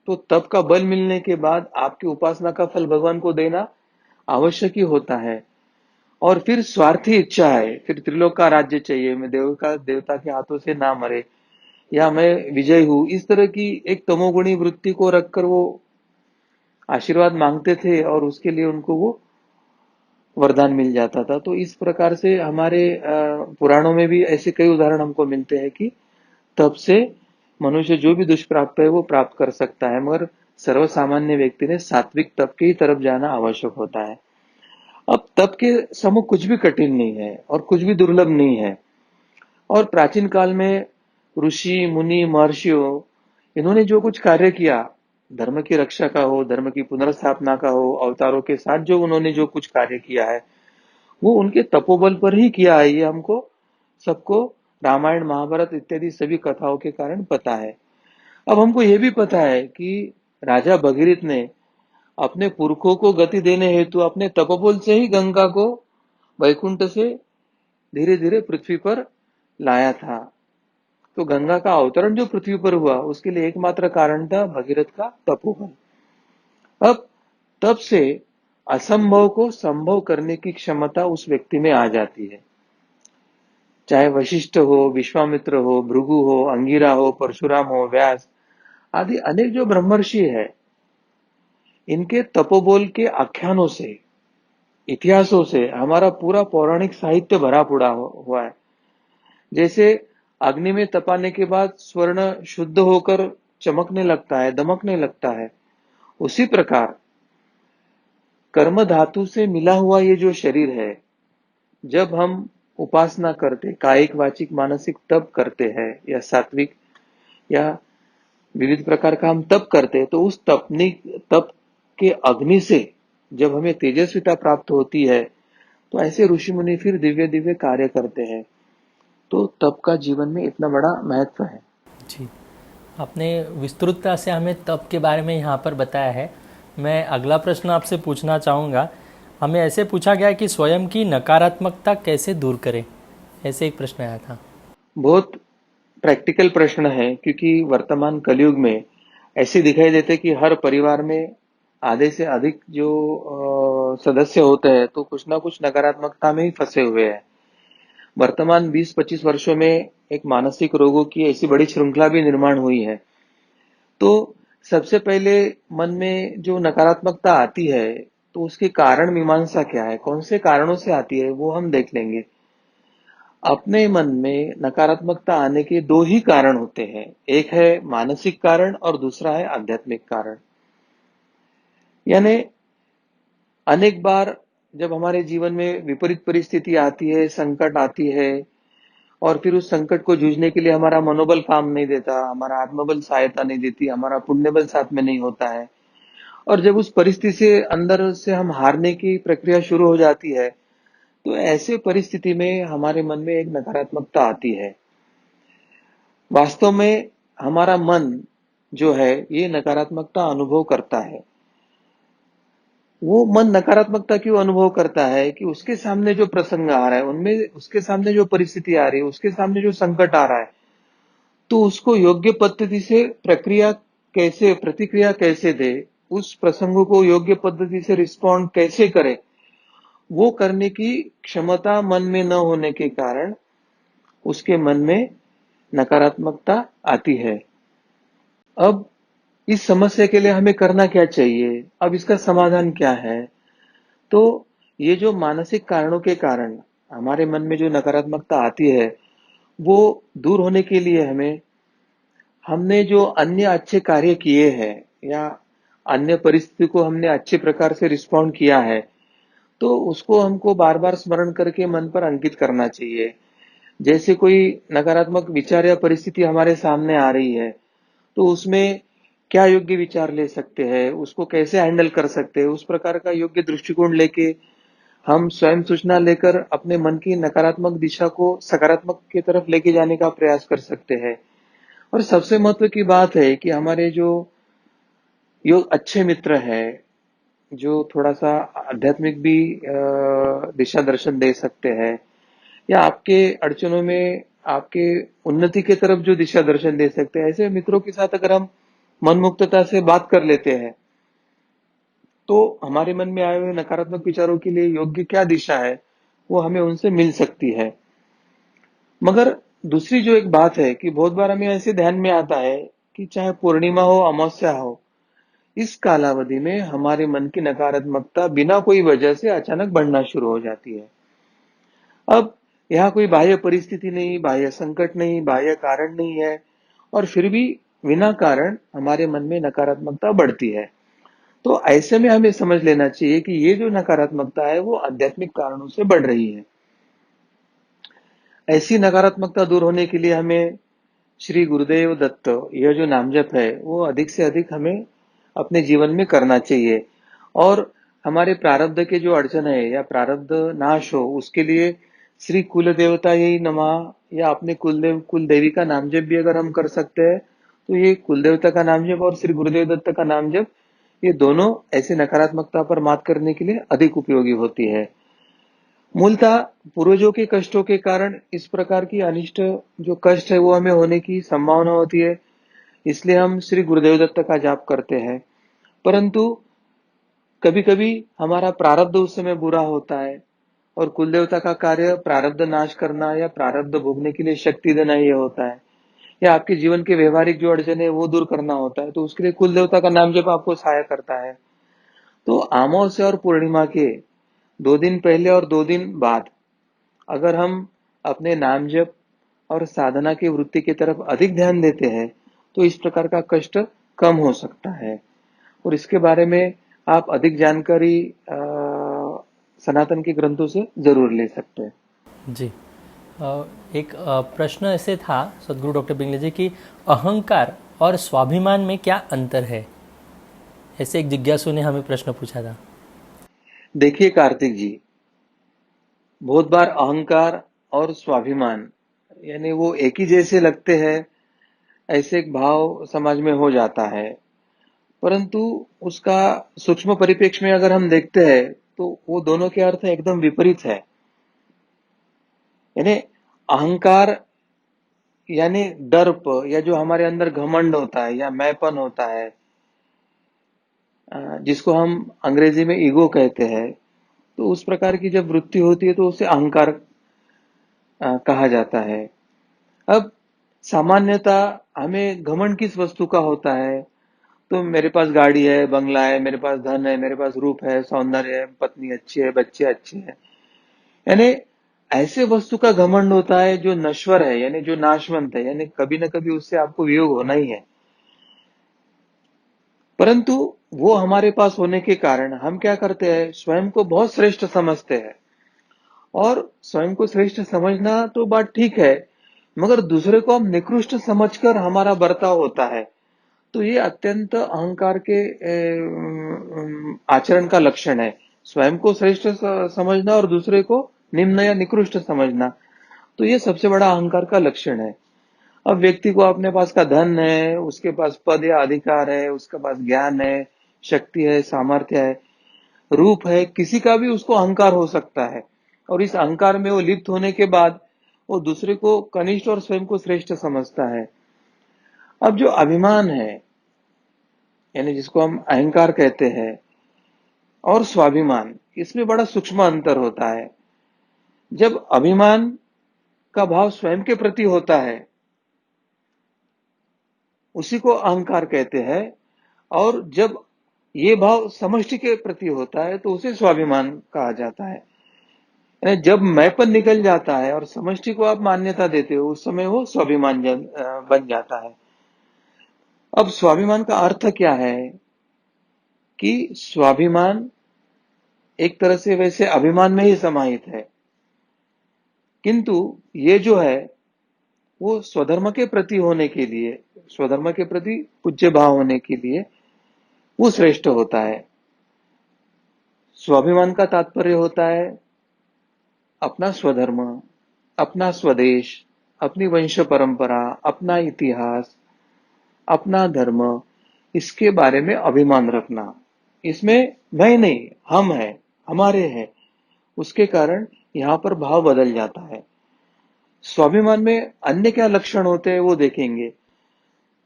तो तप का बल मिलने के बाद आपकी उपासना का फल भगवान को देना आवश्यक ही होता है। और फिर स्वार्थी इच्छा है, फिर त्रिलोक का राज्य चाहिए, मैं देवता के हाथों से ना मरे, या मैं विजय हूं, इस तरह की एक तमोगुणी वृत्ति को रखकर वो आशीर्वाद मांगते थे, और उसके लिए उनको वो वरदान मिल जाता था। तो इस प्रकार से हमारे पुराणों में भी ऐसे कई उदाहरण हमको मिलते हैं कि तप से मनुष्य जो भी दुष्प्राप्य है वो प्राप्त कर सकता है, मगर सर्वसामान्य व्यक्ति ने सात्विक तप की तरफ जाना आवश्यक होता है। अब तप के सम्मुख कुछ भी कठिन नहीं है और कुछ भी दुर्लभ नहीं है। और प्राचीन काल में ऋषि मुनि महर्षियों, इन्होंने जो कुछ कार्य किया, धर्म की रक्षा का हो, धर्म की पुनर्स्थापना का हो, अवतारों के साथ जो उन्होंने जो कुछ कार्य किया है, वो उनके तपोबल पर ही किया है। ये हमको सबको रामायण महाभारत इत्यादि सभी कथाओं के कारण पता है। अब हमको ये भी पता है कि राजा भगीरथ ने अपने पुरखों को गति देने हेतु अपने तपोबल से ही गंगा को वैकुंठ से धीरे धीरे पृथ्वी पर लाया था। तो गंगा का अवतरण जो पृथ्वी पर हुआ, उसके लिए एकमात्र कारण था भगीरथ का तपोबल। अब तब से असंभव को संभव करने की क्षमता उस व्यक्ति में आ जाती है। चाहे वशिष्ठ हो, विश्वामित्र हो, भृगु हो, अंगिरा हो, परशुराम हो, व्यास आदि अनेक जो ब्रह्मर्षि है, इनके तपोबोल के आख्यानों से, इतिहासों से हमारा पूरा पौराणिक साहित्य भरा पड़ा हुआ है। जैसे अग्नि में तपाने के बाद स्वर्ण शुद्ध होकर चमकने लगता है, दमकने लगता है, उसी प्रकार कर्म धातु से मिला हुआ ये जो शरीर है, जब हम उपासना करते, कायिक वाचिक मानसिक तप करते हैं या सात्विक या विविध प्रकार का हम तप करते हैं, तो उस तप के अग्नि से जब हमें तेजस्विता प्राप्त होती है, तो ऐसे ऋषि मुनि फिर दिव्य दिव्य कार्य करते हैं। तो तप का जीवन में इतना बड़ा महत्व है। जी, आपने विस्तृतता से हमें तप के बारे में यहाँ पर बताया है। मैं अगला प्रश्न आपसे पूछना चाहूँगा। हमें ऐसे पूछा गया कि स्वयं की नकारात्मकता कैसे दूर करें, ऐसे एक प्रश्न आया था। बहुत प्रैक्टिकल प्रश्न है, क्योंकि वर्तमान कलयुग में ऐसे दिखाई देते कि हर परिवार में आधे से अधिक जो सदस्य होते हैं, तो कुछ ना कुछ नकारात्मकता में ही फंसे हुए हैं। वर्तमान 20-25 वर्षों में एक मानसिक रोगों की ऐसी बड़ी श्रृंखला भी निर्माण हुई है। तो सबसे पहले मन में जो नकारात्मकता आती है, तो उसके कारण मीमांसा क्या है, कौन से कारणों से आती है, वो हम देख लेंगे। अपने मन में नकारात्मकता आने के दो ही कारण होते हैं, एक है मानसिक कारण और दूसरा है आध्यात्मिक कारण। यानी अनेक बार जब हमारे जीवन में विपरीत परिस्थिति आती है, संकट आती है, और फिर उस संकट को जूझने के लिए हमारा मनोबल काम नहीं देता, हमारा आत्मबल सहायता नहीं देती, हमारा पुण्य बल साथ में नहीं होता है, और जब उस परिस्थिति से अंदर से हम हारने की प्रक्रिया शुरू हो जाती है, तो ऐसे परिस्थिति में हमारे मन में एक नकारात्मकता आती है। वास्तव में हमारा मन जो है, ये नकारात्मकता अनुभव करता है। वो मन नकारात्मकता क्यों अनुभव करता है कि उसके सामने जो प्रसंग आ रहा है, उनमें उसके सामने जो परिस्थिति आ रही है, उसके सामने जो संकट आ रहा है, तो उसको योग्य पद्धति से प्रतिक्रिया कैसे दे, उस प्रसंग को योग्य पद्धति से रिस्पॉन्ड कैसे करे, वो करने की क्षमता मन में न होने के कारण उसके मन में नकारात्मकता आती है। अब इस समस्या के लिए हमें करना क्या चाहिए, अब इसका समाधान क्या है? तो ये जो मानसिक कारणों के कारण हमारे मन में जो नकारात्मकता आती है, वो दूर होने के लिए हमने जो अन्य अच्छे कार्य किए हैं या अन्य परिस्थिति को हमने अच्छे प्रकार से रिस्पॉन्ड किया है, तो उसको हमको बार बार स्मरण करके मन पर अंकित करना चाहिए। जैसे कोई नकारात्मक विचार या परिस्थिति हमारे सामने आ रही है, तो उसमें क्या योग्य विचार ले सकते हैं, उसको कैसे हैंडल कर सकते हैं, उस प्रकार का योग्य दृष्टिकोण लेके हम स्वयं सूचना लेकर अपने मन की नकारात्मक दिशा को सकारात्मक की तरफ लेके जाने का प्रयास कर सकते हैं। और सबसे महत्व की बात है कि हमारे जो अच्छे मित्र है, जो थोड़ा सा आध्यात्मिक भी दिशा दर्शन दे सकते हैं, या आपके अड़चनों में आपके उन्नति की तरफ जो दिशा दर्शन दे सकते हैं, ऐसे मित्रों के साथ अगर हम मन मुक्तता से बात कर लेते हैं, तो हमारे मन में आए हुए नकारात्मक विचारों के लिए योग्य क्या दिशा है, वो हमें उनसे मिल सकती है। मगर दूसरी जो एक बात है कि बहुत बार हमें ऐसे ध्यान में आता है कि चाहे पूर्णिमा हो, अमावस्या हो, इस कालावधि में हमारे मन की नकारात्मकता बिना कोई वजह से अचानक बढ़ना शुरू हो जाती है। अब यहाँ कोई बाह्य परिस्थिति नहीं, बाह्य संकट नहीं, बाह्य कारण नहीं है, और फिर भी बिना कारण हमारे मन में नकारात्मकता बढ़ती है। तो ऐसे में हमें समझ लेना चाहिए कि ये जो नकारात्मकता है, वो आध्यात्मिक कारणों से बढ़ रही है। ऐसी नकारात्मकता दूर होने के लिए हमें श्री गुरुदेव दत्त यह जो नाम जप है, वो अधिक से अधिक हमें अपने जीवन में करना चाहिए। और हमारे प्रारब्ध के जो अड़चन है या प्रारब्ध नाश हो, उसके लिए श्री कुल देवता यही नमः या अपने कुल देवी का नाम जप भी अगर हम कर सकते हैं, तो ये कुल देवता का नाम जप और श्री गुरुदेव दत्त का नाम जप, ये दोनों ऐसी नकारात्मकता पर मात करने के लिए अधिक उपयोगी होती है। मूलतः पूर्वजों के कष्टों के कारण इस प्रकार की अनिष्ट जो कष्ट है, वो हमें होने की संभावना होती है, इसलिए हम श्री गुरुदेव दत्त का जाप करते हैं। परंतु कभी कभी हमारा प्रारब्ध उस समय बुरा होता है, और कुल देवता का कार्य प्रारब्ध नाश करना या प्रारब्ध भोगने के लिए शक्ति देना ये होता है, या आपके जीवन के व्यवहारिक जो अड़चन है वो दूर करना होता है, तो उसके लिए कुल देवता का नाम जब आपको सहाय करता है। तो अमावस्या और पूर्णिमा के 2 दिन पहले और 2 दिन बाद अगर हम अपने नाम जप और साधना की वृत्ति की तरफ अधिक ध्यान देते हैं तो इस प्रकार का कष्ट कम हो सकता है। और इसके बारे में आप अधिक जानकारी सनातन के ग्रंथों से जरूर ले सकते हैं। जी। एक प्रश्न ऐसे था सदगुरु डॉक्टर पिंगले जी की, अहंकार और स्वाभिमान में क्या अंतर है? ऐसे एक जिज्ञासु ने हमें प्रश्न पूछा था। देखिए कार्तिक जी, बहुत बार अहंकार और स्वाभिमान यानी वो एक ही जैसे लगते हैं, ऐसे एक भाव समाज में हो जाता है। परंतु उसका सूक्ष्म परिप्रेक्ष्य में अगर हम देखते हैं तो वो दोनों के अर्थ एकदम विपरीत है। यानी अहंकार यानी दर्प या जो हमारे अंदर घमंड होता है या मैंपन होता है, जिसको हम अंग्रेजी में ईगो कहते हैं, तो उस प्रकार की जब वृत्ति होती है तो उसे अहंकार कहा जाता है। अब सामान्यता हमें घमंड किस वस्तु का होता है? तो मेरे पास गाड़ी है, बंगला है, मेरे पास धन है, मेरे पास रूप है, सौंदर्य है, पत्नी अच्छी है, बच्चे अच्छे हैं। यानी ऐसे वस्तु का घमंड होता है जो नश्वर है, यानी जो नाशवंत है, यानी कभी ना कभी उससे आपको वियोग होना ही है। परंतु वो हमारे पास होने के कारण हम क्या करते हैं, स्वयं को बहुत श्रेष्ठ समझते हैं। और स्वयं को श्रेष्ठ समझना तो बात ठीक है, मगर दूसरे को हम निकृष्ट समझकर हमारा बर्ताव होता है, तो ये अत्यंत अहंकार के आचरण का लक्षण है। स्वयं को श्रेष्ठ समझना और दूसरे को निम्न या निकृष्ट समझना, तो ये सबसे बड़ा अहंकार का लक्षण है। अब व्यक्ति को अपने पास का धन है, उसके पास पद या अधिकार है, उसके पास ज्ञान है, शक्ति है, सामर्थ्य है, रूप है, किसी का भी उसको अहंकार हो सकता है। और इस अहंकार में वो लिप्त होने के बाद वो दूसरे को कनिष्ठ और स्वयं को श्रेष्ठ समझता है। अब जो अभिमान है, यानी जिसको हम अहंकार कहते हैं, और स्वाभिमान, इसमें बड़ा सूक्ष्म अंतर होता है। जब अभिमान का भाव स्वयं के प्रति होता है उसी को अहंकार कहते हैं, और जब ये भाव समष्टि के प्रति होता है तो उसे स्वाभिमान कहा जाता है। यानी जब मैंपन निकल जाता है और समष्टि को आप मान्यता देते हो, उस समय वो स्वाभिमान बन जाता है। अब स्वाभिमान का अर्थ क्या है कि स्वाभिमान एक तरह से वैसे अभिमान में ही समाहित है, किंतु ये जो है वो स्वधर्म के प्रति होने के लिए, स्वधर्म के प्रति पूज्य भाव होने के लिए वो श्रेष्ठ होता है। स्वाभिमान का तात्पर्य होता है अपना स्वधर्म, अपना स्वदेश, अपनी वंश परंपरा, अपना इतिहास, अपना धर्म, इसके बारे में अभिमान रखना। इसमें मैं नहीं, हम है, हमारे है, उसके कारण यहां पर भाव बदल जाता है। स्वाभिमान में अन्य क्या लक्षण होते हैं वो देखेंगे।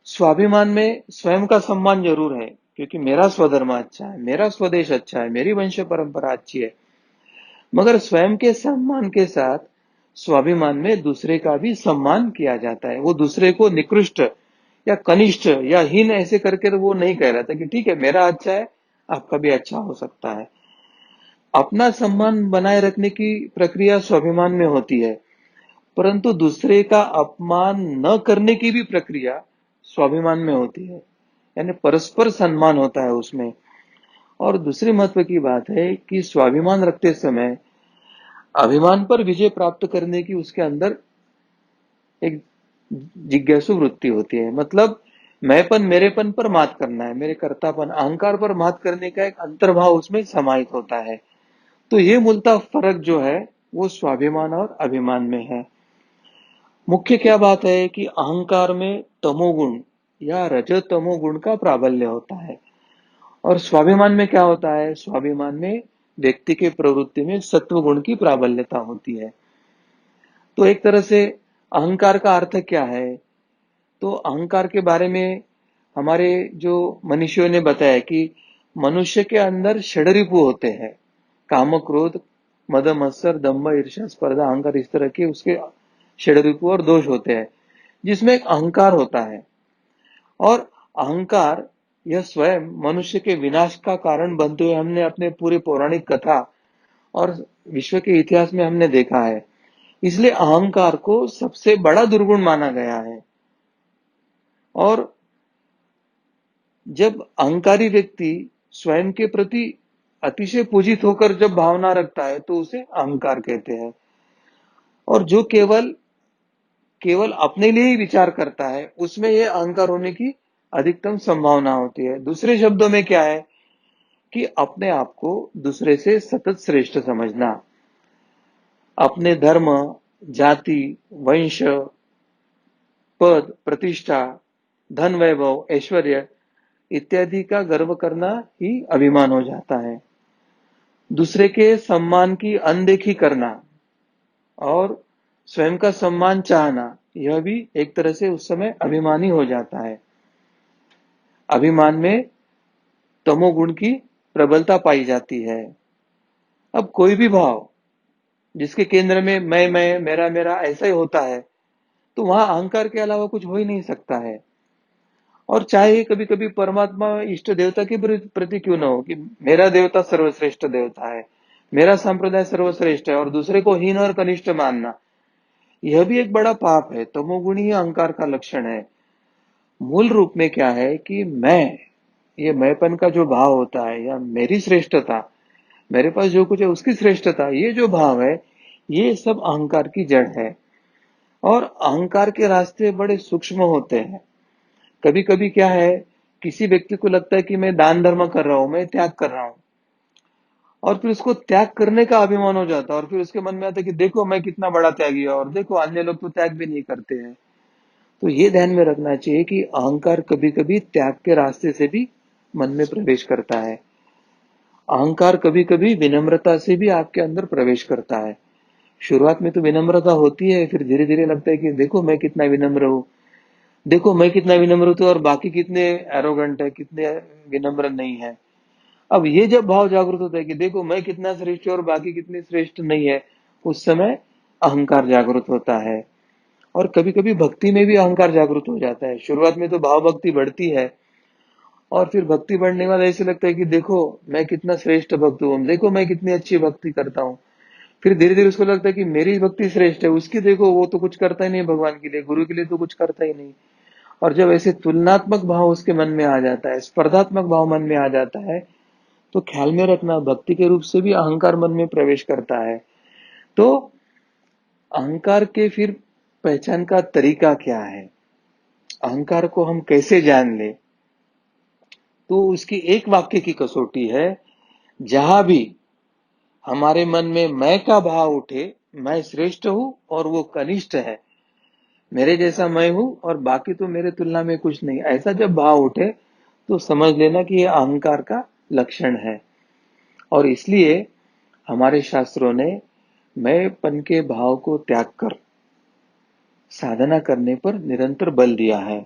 स्वाभिमान में स्वयं का सम्मान जरूर है, क्योंकि मेरा स्वधर्म अच्छा है, मेरा स्वदेश अच्छा है, मेरी वंश परंपरा अच्छी है, मगर स्वयं के सम्मान के साथ स्वाभिमान में दूसरे का भी सम्मान किया जाता है। वो दूसरे को निकृष्ट या कनिष्ठ या हीन ऐसे करके तो वो नहीं कह रहा था कि ठीक है मेरा अच्छा है, आपका भी अच्छा हो सकता है। अपना सम्मान बनाए रखने की प्रक्रिया स्वाभिमान में होती है, परंतु दूसरे का अपमान न करने की भी प्रक्रिया स्वाभिमान में होती है। यानी परस्पर सम्मान होता है उसमें। और दूसरी महत्व की बात है कि स्वाभिमान रखते समय अभिमान पर विजय प्राप्त करने की उसके अंदर एक जिज्ञासु वृत्ति होती है। मतलब मैंपन, मेरेपन पर मात करना है, मेरे कर्तापन, अहंकार पर मात करने का एक अंतर्भाव उसमें समाहित होता है। तो ये मूलतः फर्क जो है वो स्वाभिमान और अभिमान में है। मुख्य क्या बात है कि अहंकार में तमोगुण या रजतमो गुण का प्राबल्य होता है, और स्वाभिमान में क्या होता है, स्वाभिमान में व्यक्ति के प्रवृत्ति में सत्व गुण की प्राबल्यता होती है। तो एक तरह से अहंकार का अर्थ क्या है, तो अहंकार के बारे में हमारे जो मनीषियों ने बताया कि मनुष्य के अंदर षडरिपु होते हैं, काम, क्रोध, मद, मत्सर, दंभ, ईर्ष्या, स्पर्धा, अहंकार, इस तरह के उसके षडरिपु और दोष होते हैं, जिसमें एक अहंकार होता है। और अहंकार यह स्वयं मनुष्य के विनाश का कारण बनते हुए हमने अपने पूरे पौराणिक कथा और विश्व के इतिहास में हमने देखा है। इसलिए अहंकार को सबसे बड़ा दुर्गुण माना गया है। और जब अहंकारी व्यक्ति स्वयं के प्रति अतिशय पूजित होकर जब भावना रखता है तो उसे अहंकार कहते हैं। और जो केवल केवल अपने लिए ही विचार करता है उसमें यह अहंकार होने की अधिकतम संभावना होती है। दूसरे शब्दों में क्या है कि अपने आप को दूसरे से सतत श्रेष्ठ समझना, अपने धर्म, जाति, वंश, पद, प्रतिष्ठा, धन, वैभव, ऐश्वर्य इत्यादि का गर्व करना ही अभिमान हो जाता है। दूसरे के सम्मान की अनदेखी करना और स्वयं का सम्मान चाहना, यह भी एक तरह से उस समय अभिमानी हो जाता है। अभिमान में तमोगुण की प्रबलता पाई जाती है। अब कोई भी भाव जिसके केंद्र में मैं, मेरा मेरा ऐसा ही होता है, तो वहां अहंकार के अलावा कुछ हो ही नहीं सकता है। और चाहे कभी कभी परमात्मा इष्ट देवता के प्रति क्यों ना हो कि मेरा देवता सर्वश्रेष्ठ देवता है, मेरा संप्रदाय सर्वश्रेष्ठ है, और दूसरे को हीन और कनिष्ठ मानना, यह भी एक बड़ा पाप है। तमोगुणी ही अहंकार का लक्षण है। मूल रूप में क्या है कि ये मैंपन का जो भाव होता है या मेरी श्रेष्ठता, मेरे पास जो कुछ है उसकी श्रेष्ठता, ये जो भाव है, ये सब अहंकार की जड़ है। और अहंकार के रास्ते बड़े सूक्ष्म होते हैं। कभी कभी क्या है, किसी व्यक्ति को लगता है कि मैं दान धर्म कर रहा हूं, मैं त्याग कर रहा हूं, और फिर उसको त्याग करने का अभिमान हो जाता है, और फिर उसके मन में आता है कि देखो मैं कितना बड़ा त्यागी हूं, और देखो अन्य लोग तो त्याग भी नहीं करते हैं। तो ये ध्यान में रखना चाहिए कि अहंकार कभी कभी त्याग के रास्ते से भी मन में प्रवेश करता है। अहंकार कभी कभी विनम्रता से भी आपके अंदर प्रवेश करता है। शुरुआत में तो विनम्रता होती है, फिर धीरे धीरे लगता है कि देखो मैं कितना विनम्र हूं, देखो मैं कितना विनम्र हूं, तो और बाकी कितने एरोगेंट है, कितने विनम्र नहीं है। अब ये जब भाव जागृत होता है कि देखो मैं कितना श्रेष्ठ हूं और बाकी कितने श्रेष्ठ नहीं है, उस समय अहंकार जागृत होता है। और कभी कभी भक्ति में भी अहंकार जागृत हो जाता है। शुरुआत में तो भाव भक्ति बढ़ती है, और फिर भक्ति बढ़ने के बाद ऐसे लगता है कि देखो मैं कितना श्रेष्ठ भक्त हूँ, देखो मैं कितनी अच्छी भक्ति करता हूँ। फिर धीरे धीरे उसको लगता है कि मेरी भक्ति श्रेष्ठ है, उसकी देखो वो तो कुछ करता ही नहीं भगवान के लिए, गुरु के लिए तो कुछ करता ही नहीं। और जब ऐसे तुलनात्मक भाव उसके मन में आ जाता है, स्पर्धात्मक भाव मन में आ जाता है, तो ख्याल में रखना भक्ति के रूप से भी अहंकार मन में प्रवेश करता है। तो अहंकार के फिर पहचान का तरीका क्या है, अहंकार को हम कैसे जान ले, तो उसकी एक वाक्य की कसौटी है। जहां भी हमारे मन में मैं का भाव उठे, मैं श्रेष्ठ हूं और वो कनिष्ठ है, मेरे जैसा मैं हूं और बाकी तो मेरे तुलना में कुछ नहीं, ऐसा जब भाव उठे तो समझ लेना कि यह अहंकार का लक्षण है। और इसलिए हमारे शास्त्रों ने मैंपन के भाव को त्याग कर साधना करने पर निरंतर बल दिया है।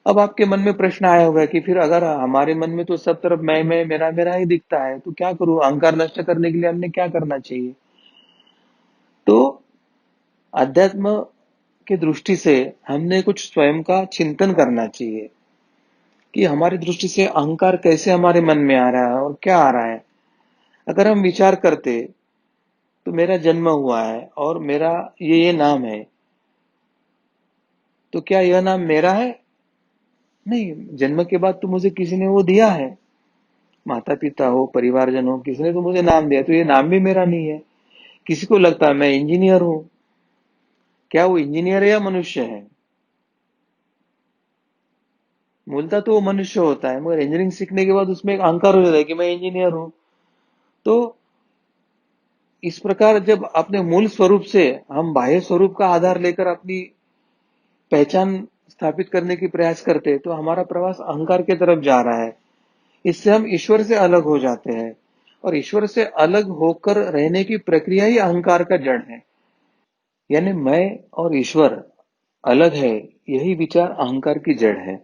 अब आपके मन में प्रश्न आया होगा कि फिर अगर हमारे मन में तो सब तरफ मैं मेरा मेरा ही दिखता है, तो क्या करूं, अहंकार नष्ट करने के लिए हमने क्या करना चाहिए? तो अध्यात्म की दृष्टि से हमने कुछ स्वयं का चिंतन करना चाहिए कि हमारी दृष्टि से अहंकार कैसे हमारे मन में आ रहा है और क्या आ रहा है। अगर हम विचार करते तो मेरा जन्म हुआ है और मेरा ये नाम है, तो क्या यह नाम मेरा है? नहीं, जन्म के बाद तो मुझे किसी ने वो दिया है, माता पिता हो, परिवारजन हो, किसी ने तो मुझे नाम दिया, तो ये नाम भी मेरा नहीं है। किसी को लगता है मैं इंजीनियर हूं, क्या वो इंजीनियर है या मनुष्य है? मूलतः तो वो मनुष्य होता है, मगर इंजीनियरिंग सीखने के बाद उसमें एक अहंकार हो जाता है कि मैं इंजीनियर हूं। तो इस प्रकार जब अपने मूल स्वरूप से हम बाह्य स्वरूप का आधार लेकर अपनी पहचान स्थापित करने की प्रयास करते हैं, तो हमारा प्रवास अहंकार की तरफ जा रहा है। इससे हम ईश्वर से अलग हो जाते हैं, और ईश्वर से अलग होकर रहने की प्रक्रिया ही अहंकार का जड़ है। यानी मैं और ईश्वर अलग है, यही विचार अहंकार की जड़ है।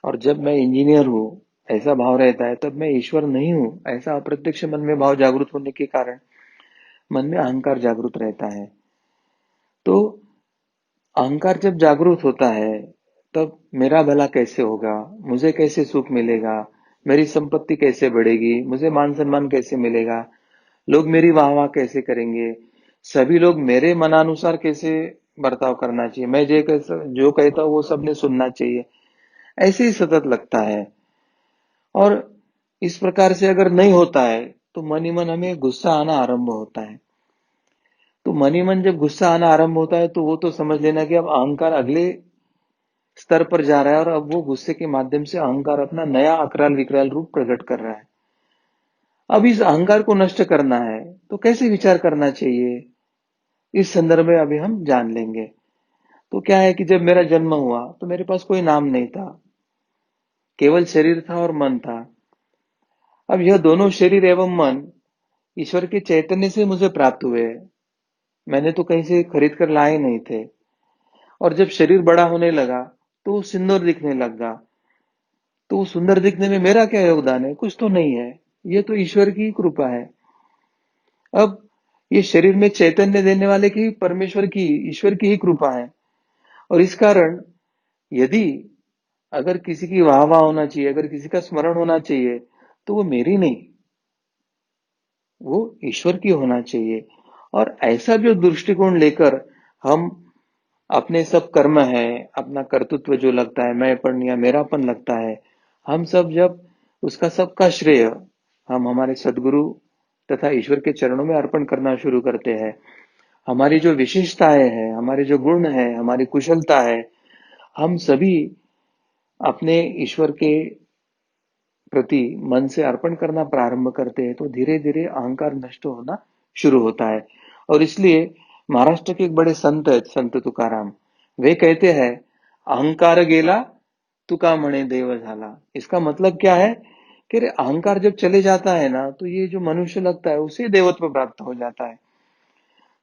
और जब मैं इंजीनियर हूं ऐसा भाव रहता है, तब मैं ईश्वर नहीं हूं ऐसा अप्रत्यक्ष मन में भाव जागृत होने के कारण मन में अहंकार जागृत रहता है। तो अहंकार जब जागृत होता है तब मेरा भला कैसे होगा, मुझे कैसे सुख मिलेगा, मेरी संपत्ति कैसे बढ़ेगी, मुझे मान सम्मान कैसे मिलेगा, लोग मेरी वाह वाह कैसे करेंगे, सभी लोग मेरे मनानुसार कैसे बर्ताव करना चाहिए, मैं जो कहता हूँ वो सबने सुनना चाहिए, ऐसे ही सतत लगता है। और इस प्रकार से अगर नहीं होता है तो मन ही मन हमें गुस्सा आना आरंभ होता है। तो मन ही मन जब गुस्सा आना आरंभ होता है तो वो तो समझ लेना कि अब अहंकार अगले स्तर पर जा रहा है और अब वो गुस्से के माध्यम से अहंकार अपना नया अकराल विकराल रूप प्रकट कर रहा है। अब इस अहंकार को नष्ट करना है तो कैसे विचार करना चाहिए, इस संदर्भ में अभी हम जान लेंगे। तो क्या है कि जब मेरा जन्म हुआ तो मेरे पास कोई नाम नहीं था, केवल शरीर था और मन था। अब यह दोनों शरीर एवं मन ईश्वर के चैतन्य से मुझे प्राप्त हुए, मैंने तो कहीं से खरीद कर लाए नहीं थे। और जब शरीर बड़ा होने लगा तो वो सुंदर दिखने लगा, तो वो सुंदर दिखने में मेरा क्या योगदान है, कुछ तो नहीं है, ये तो ईश्वर की कृपा है। अब ये शरीर में चैतन्य देने वाले की, परमेश्वर की, ईश्वर की ही कृपा है। और इस कारण यदि अगर किसी की वाह वाह होना चाहिए, अगर किसी का स्मरण होना चाहिए, तो वो मेरी नहीं, वो ईश्वर की होना चाहिए। और ऐसा जो दृष्टिकोण लेकर हम अपने सब कर्म है, अपना कर्तृत्व जो लगता है, मैंपन या मेरापन लगता है, हम सब जब उसका सबका श्रेय हम हमारे सदगुरु तथा ईश्वर के चरणों में अर्पण करना शुरू करते हैं, हमारी जो विशेषताएं हैं, हमारे जो गुण है, हमारी कुशलता है, हम सभी अपने ईश्वर के प्रति मन से अर्पण करना प्रारंभ करते हैं, तो धीरे धीरे अहंकार नष्ट होना शुरू होता है। और इसलिए महाराष्ट्र के एक बड़े संत है, संत तुकाराम, वे कहते हैं, अहंकार गेला तुका म्हणे देव झाला। इसका मतलब क्या है कि रे अहंकार जब चले जाता है ना, तो ये जो मनुष्य लगता है उसे देवत्व प्राप्त हो जाता है।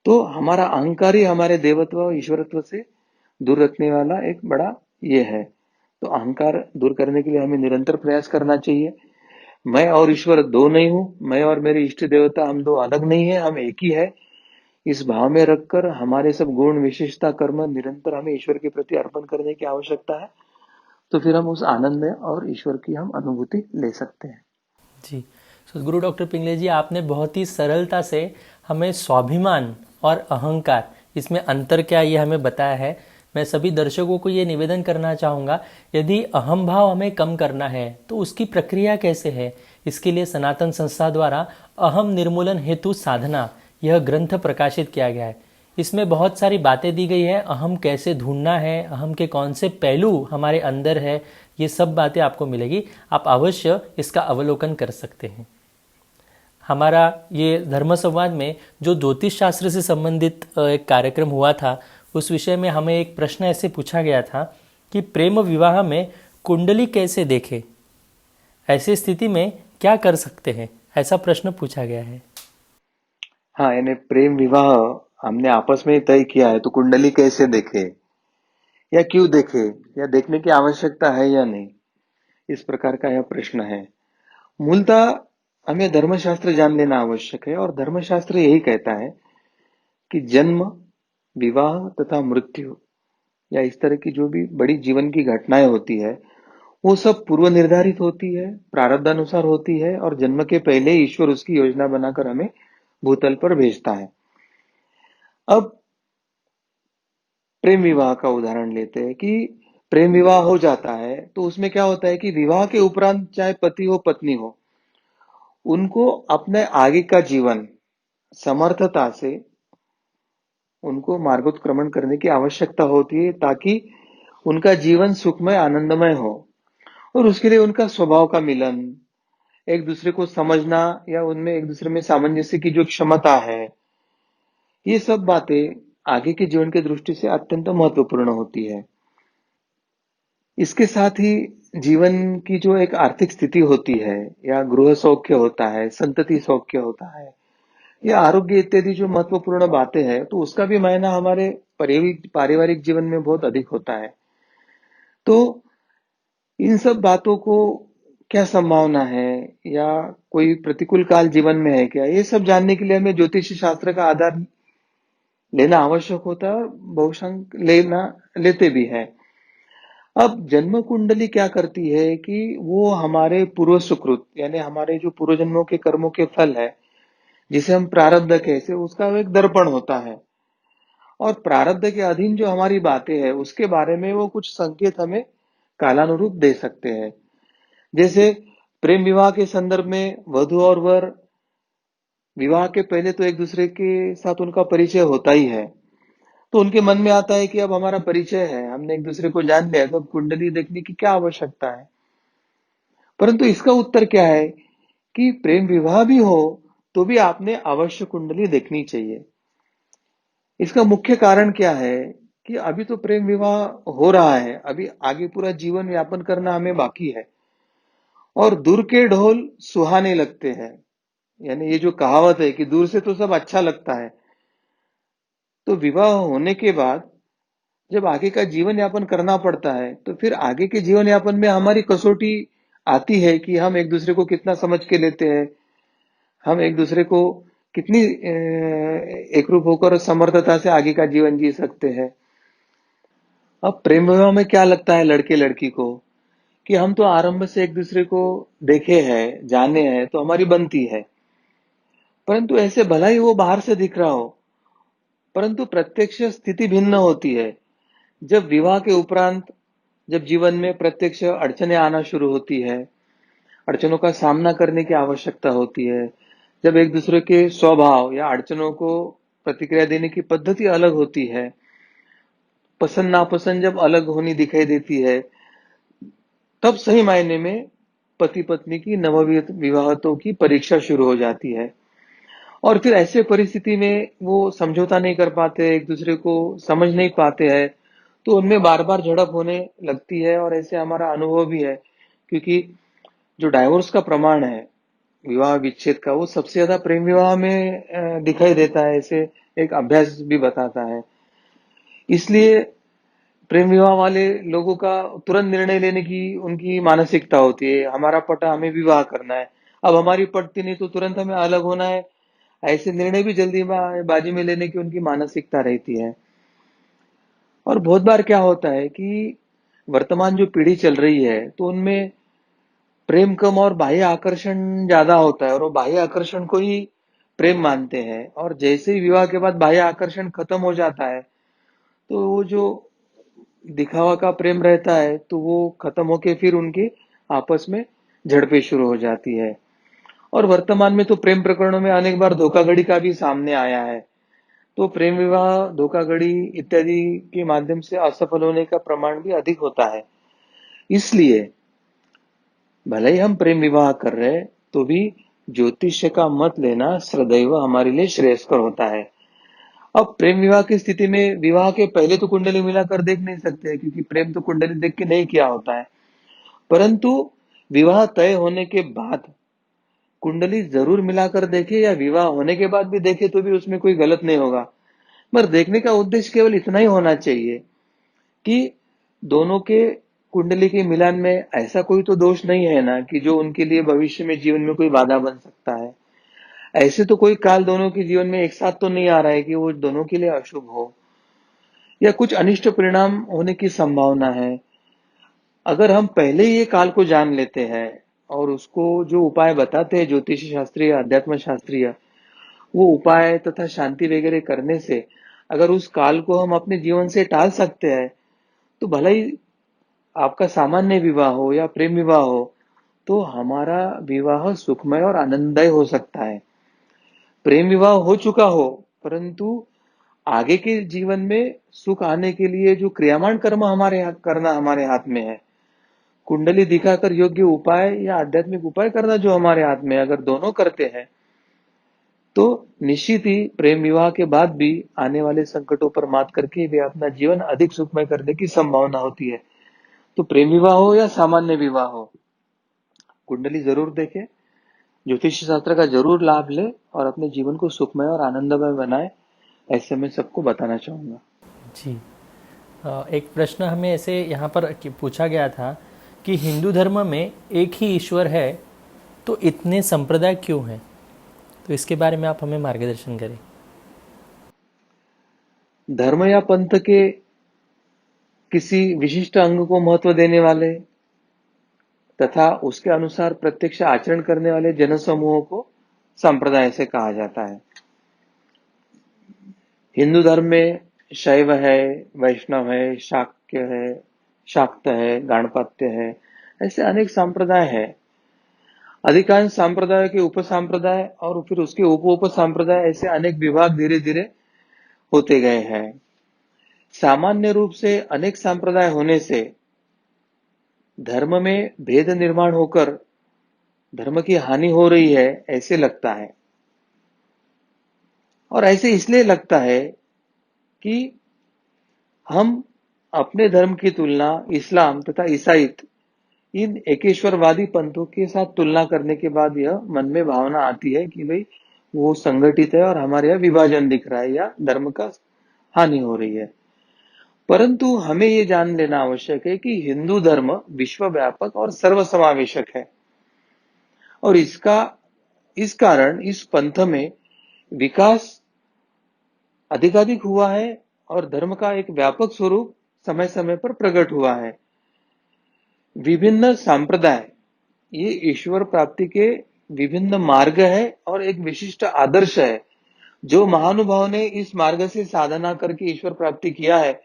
तो हमारा अहंकार ही हमारे देवत्व और ईश्वरत्व से दूर रखने वाला एक बड़ा ये है। तो अहंकार दूर करने के लिए हमें निरंतर प्रयास करना चाहिए। मैं और ईश्वर दो नहीं हूं, मैं और मेरे इष्ट देवता हम दो अलग नहीं है, हम एक ही है। इस भाव में रखकर हमारे सब गुण विशेषता कर्म निरंतर हमें ईश्वर के प्रति अर्पण करने की आवश्यकता है। तो फिर हम उस आनंद में और ईश्वर की हम अनुभूति ले सकते हैं। जी, सदगुरु डॉक्टर पिंगले जी, आपने बहुत ही सरलता से हमें स्वाभिमान और अहंकार, इसमें अंतर क्या ये हमें बताया है। मैं सभी दर्शकों को ये निवेदन करना चाहूँगा, यदि अहम भाव हमें कम करना है तो उसकी प्रक्रिया कैसे है। इसके लिए सनातन संस्था द्वारा अहम निर्मूलन हेतु साधना, यह ग्रंथ प्रकाशित किया गया है। इसमें बहुत सारी बातें दी गई है, अहम कैसे ढूंढना है, अहम के कौन से पहलू हमारे अंदर है, ये सब बातें आपको मिलेगी। आप अवश्य इसका अवलोकन कर सकते हैं। हमारा ये धर्म संवाद में जो ज्योतिष शास्त्र से संबंधित एक कार्यक्रम हुआ था, उस विषय में हमें एक प्रश्न ऐसे पूछा गया था कि प्रेम विवाह में कुंडली कैसे देखें, ऐसी स्थिति में क्या कर सकते हैं, ऐसा प्रश्न पूछा गया है। हाँ, यानी प्रेम विवाह हमने आपस में तय किया है, तो कुंडली कैसे देखे या क्यों देखे या देखने की आवश्यकता है या नहीं, इस प्रकार का यह प्रश्न है। मूलतः हमें धर्मशास्त्र जान लेना आवश्यक है, और धर्मशास्त्र यही कहता है कि जन्म, विवाह तथा मृत्यु या इस तरह की जो भी बड़ी जीवन की घटनाएं होती है, वो सब पूर्व निर्धारित होती है, प्रारब्धानुसार होती है, और जन्म के पहले ही ईश्वर उसकी योजना बनाकर हमें भूतल पर भेजता है। अब प्रेम विवाह का उदाहरण लेते हैं कि प्रेम विवाह हो जाता है तो उसमें क्या होता है कि विवाह के उपरांत चाहे पति हो पत्नी हो, उनको अपने आगे का जीवन समर्थता से उनको मार्गोत्क्रमण करने की आवश्यकता होती है, ताकि उनका जीवन सुखमय आनंदमय हो। और उसके लिए उनका स्वभाव का मिलन, एक दूसरे को समझना या उनमें एक दूसरे में सामंजस्य की जो क्षमता है, ये सब बातें आगे के जीवन की दृष्टि से अत्यंत महत्वपूर्ण होती है। इसके साथ ही जीवन की जो एक आर्थिक स्थिति होती है, या गृह सौख्य होता है, संतति सौख्य होता है, या आरोग्य इत्यादि जो महत्वपूर्ण बातें हैं, तो उसका भी मायना हमारे पारिवारिक जीवन में बहुत अधिक होता है। तो इन सब बातों को क्या संभावना है, या कोई प्रतिकूल काल जीवन में है क्या, ये सब जानने के लिए हमें ज्योतिष शास्त्र का आधार लेना आवश्यक होता है, और बहुशंक लेते भी है। अब जन्म कुंडली क्या करती है कि वो हमारे पूर्व सुकृत यानी हमारे जो पूर्व जन्मों के कर्मों के फल है, जिसे हम प्रारब्ध कहते हैं, उसका एक दर्पण होता है। और प्रारब्ध के अधीन जो हमारी बातें हैं उसके बारे में वो कुछ संकेत हमें कालानुरूप दे सकते हैं। जैसे प्रेम विवाह के संदर्भ में वधू और वर विवाह के पहले तो एक दूसरे के साथ उनका परिचय होता ही है। तो उनके मन में आता है कि अब हमारा परिचय है, हमने एक दूसरे को जान लिया, तो अब कुंडली देखने की क्या आवश्यकता है। परंतु इसका उत्तर क्या है कि प्रेम विवाह भी हो तो भी आपने अवश्य कुंडली देखनी चाहिए। इसका मुख्य कारण क्या है कि अभी तो प्रेम विवाह हो रहा है, अभी आगे पूरा जीवन यापन करना हमें बाकी है। और दूर के ढोल सुहाने लगते हैं, यानी ये जो कहावत है कि दूर से तो सब अच्छा लगता है। तो विवाह होने के बाद जब आगे का जीवन यापन करना पड़ता है तो फिर आगे के जीवन यापन में हमारी कसौटी आती है कि हम एक दूसरे को कितना समझ के लेते हैं, हम एक दूसरे को कितनी एकरूप होकर समर्थता से आगे का जीवन जी सकते हैं। अब प्रेम विवाह में क्या लगता है लड़के लड़की को कि हम तो आरंभ से एक दूसरे को देखे हैं, जाने हैं, तो हमारी बनती है। परंतु ऐसे भला ही वो बाहर से दिख रहा हो, परंतु प्रत्यक्ष स्थिति भिन्न होती है। जब विवाह के उपरांत जब जीवन में प्रत्यक्ष अड़चने आना शुरू होती है, अड़चनों का सामना करने की आवश्यकता होती है, जब एक दूसरे के स्वभाव या अड़चनों को प्रतिक्रिया देने की पद्धति अलग होती है, पसंद नापसंद जब अलग होनी दिखाई देती है, तब सही मायने में पति पत्नी की नवविवाहितों की परीक्षा शुरू हो जाती है। और फिर ऐसे परिस्थिति में वो समझौता नहीं कर पाते, एक दूसरे को समझ नहीं पाते हैं, तो उनमें बार बार झड़प होने लगती है। और ऐसे हमारा अनुभव भी है, क्योंकि जो डाइवोर्स का प्रमाण है विवाह विच्छेद का, वो सबसे ज्यादा प्रेम विवाह में दिखाई देता है, ऐसे एक अभ्यास भी बताता है। इसलिए प्रेम विवाह वाले लोगों का तुरंत निर्णय लेने की उनकी मानसिकता होती है, हमारा पटा हमें विवाह करना है, अब हमारी पटती नहीं तो तुरंत हमें अलग होना है। ऐसे निर्णय भी जल्दी बाजी में लेने की उनकी मानसिकता रहती है। और बहुत बार क्या होता है कि वर्तमान जो पीढ़ी चल रही है तो उनमें प्रेम कम और बाह्य आकर्षण ज्यादा होता है, और वो बाह्य आकर्षण को ही प्रेम मानते हैं। और जैसे ही विवाह के बाद बाह्य आकर्षण खत्म हो जाता है तो वो जो दिखावा का प्रेम रहता है तो वो खत्म होके फिर उनकी आपस में झड़पें शुरू हो जाती है। और वर्तमान में तो प्रेम प्रकरणों में अनेक बार धोखाधड़ी का भी सामने आया है। तो प्रेम विवाह धोखाधड़ी इत्यादि के माध्यम से असफल होने का प्रमाण भी अधिक होता है। इसलिए भले ही हम प्रेम विवाह कर रहे हैं तो भी ज्योतिष का मत लेना सदैव हमारे लिए श्रेयस्कर होता है। अब प्रेम विवाह की स्थिति में विवाह के पहले तो कुंडली मिलाकर देख नहीं सकते, क्योंकि प्रेम तो कुंडली देख के नहीं किया होता है। परंतु विवाह तय होने के बाद कुंडली जरूर मिलाकर देखे, या विवाह होने के बाद भी देखे तो भी उसमें कोई गलत नहीं होगा। पर देखने का उद्देश्य केवल इतना ही होना चाहिए कि दोनों के कुंडली के मिलान में ऐसा कोई तो दोष नहीं है ना कि जो उनके लिए भविष्य में जीवन में कोई बाधा बन सकता है। ऐसे तो कोई काल दोनों के जीवन में एक साथ तो नहीं आ रहा है कि वो दोनों के लिए अशुभ हो या कुछ अनिष्ट परिणाम होने की संभावना है। अगर हम पहले ही ये काल को जान लेते हैं और उसको जो उपाय बताते हैं ज्योतिष शास्त्रीय अध्यात्म शास्त्रीय, वो उपाय तथा शांति वगैरह करने से अगर उस काल को हम अपने जीवन से टाल सकते हैं, तो भला ही आपका सामान्य विवाह हो या प्रेम विवाह हो, तो हमारा विवाह सुखमय और आनंदमय हो सकता है। प्रेम विवाह हो चुका हो, परंतु आगे के जीवन में सुख आने के लिए जो क्रियामान कर्म करना हमारे हाथ में है, कुंडली दिखाकर योग्य उपाय या आध्यात्मिक उपाय करना जो हमारे हाथ में है, अगर दोनों करते हैं तो निश्चित ही प्रेम विवाह के बाद भी आने वाले संकटों पर मात करके भी अपना जीवन अधिक सुखमय करने की संभावना होती है। तो प्रेम विवाह हो या सामान्य विवाह हो, कुंडली जरूर देखें, ज्योतिष शास्त्र का जरूर लाभ ले और अपने जीवन को सुखमय और आनंदमय बनाए, ऐसे मैं सबको बताना चाहूंगा। जी। एक प्रश्न हमें ऐसे यहाँ पर पूछा गया था कि हिंदू धर्म में एक ही ईश्वर है तो इतने संप्रदाय क्यों हैं? तो इसके बारे में आप हमें मार्गदर्शन करें। धर्म या पंथ के किसी विशिष्ट अंग को महत्व देने वाले तथा उसके अनुसार प्रत्यक्ष आचरण करने वाले जनसमूहों को संप्रदाय से कहा जाता है। हिंदू धर्म में शैव है, वैष्णव है, शाक्य है, शाक्त है, गाणपत्य है, ऐसे अनेक संप्रदाय है। अधिकांश संप्रदायों के उप संप्रदाय और फिर उसके उप संप्रदाय, ऐसे अनेक विभाग धीरे धीरे होते गए हैं। सामान्य रूप से अनेक संप्रदाय होने से धर्म में भेद निर्माण होकर धर्म की हानि हो रही है, ऐसे लगता है। और ऐसे इसलिए लगता है कि हम अपने धर्म की तुलना इस्लाम तथा ईसाईत, इन एकेश्वरवादी पंथों के साथ तुलना करने के बाद यह मन में भावना आती है कि भाई वो संगठित है और हमारे यहाँ विभाजन दिख रहा है या धर्म का हानि हो रही है। परंतु हमें ये जान लेना आवश्यक है कि हिंदू धर्म विश्वव्यापक और सर्वसमावेशक है और इस कारण इस पंथ में विकास अधिकाधिक हुआ है और धर्म का एक व्यापक स्वरूप समय समय पर प्रकट हुआ है। विभिन्न संप्रदाय ये ईश्वर प्राप्ति के विभिन्न मार्ग है और एक विशिष्ट आदर्श है। जो महानुभाव ने इस मार्ग से साधना करके ईश्वर प्राप्ति किया है,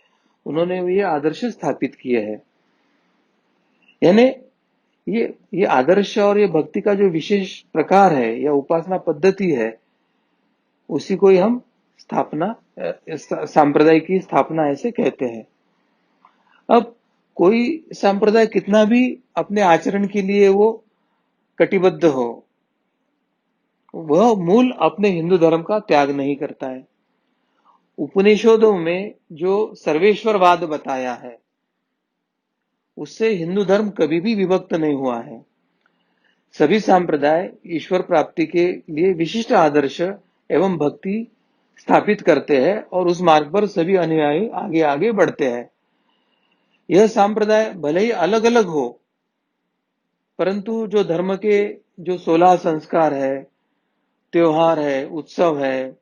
उन्होंने ये आदर्श स्थापित किए हैं। यानी ये आदर्श और ये भक्ति का जो विशेष प्रकार है या उपासना पद्धति है, उसी को ही हम स्थापना संप्रदाय की स्थापना ऐसे कहते हैं। अब कोई संप्रदाय कितना भी अपने आचरण के लिए वो कटिबद्ध हो, वह मूल अपने हिंदू धर्म का त्याग नहीं करता है। उपनिषदों में जो सर्वेश्वरवाद बताया है, उससे हिंदू धर्म कभी भी विभक्त नहीं हुआ है। सभी संप्रदाय ईश्वर प्राप्ति के लिए विशिष्ट आदर्श एवं भक्ति स्थापित करते हैं और उस मार्ग पर सभी अनुयायी आगे आगे बढ़ते हैं। यह संप्रदाय भले ही अलग अलग हो, परंतु जो धर्म के जो 16 संस्कार है, त्योहार है, उत्सव है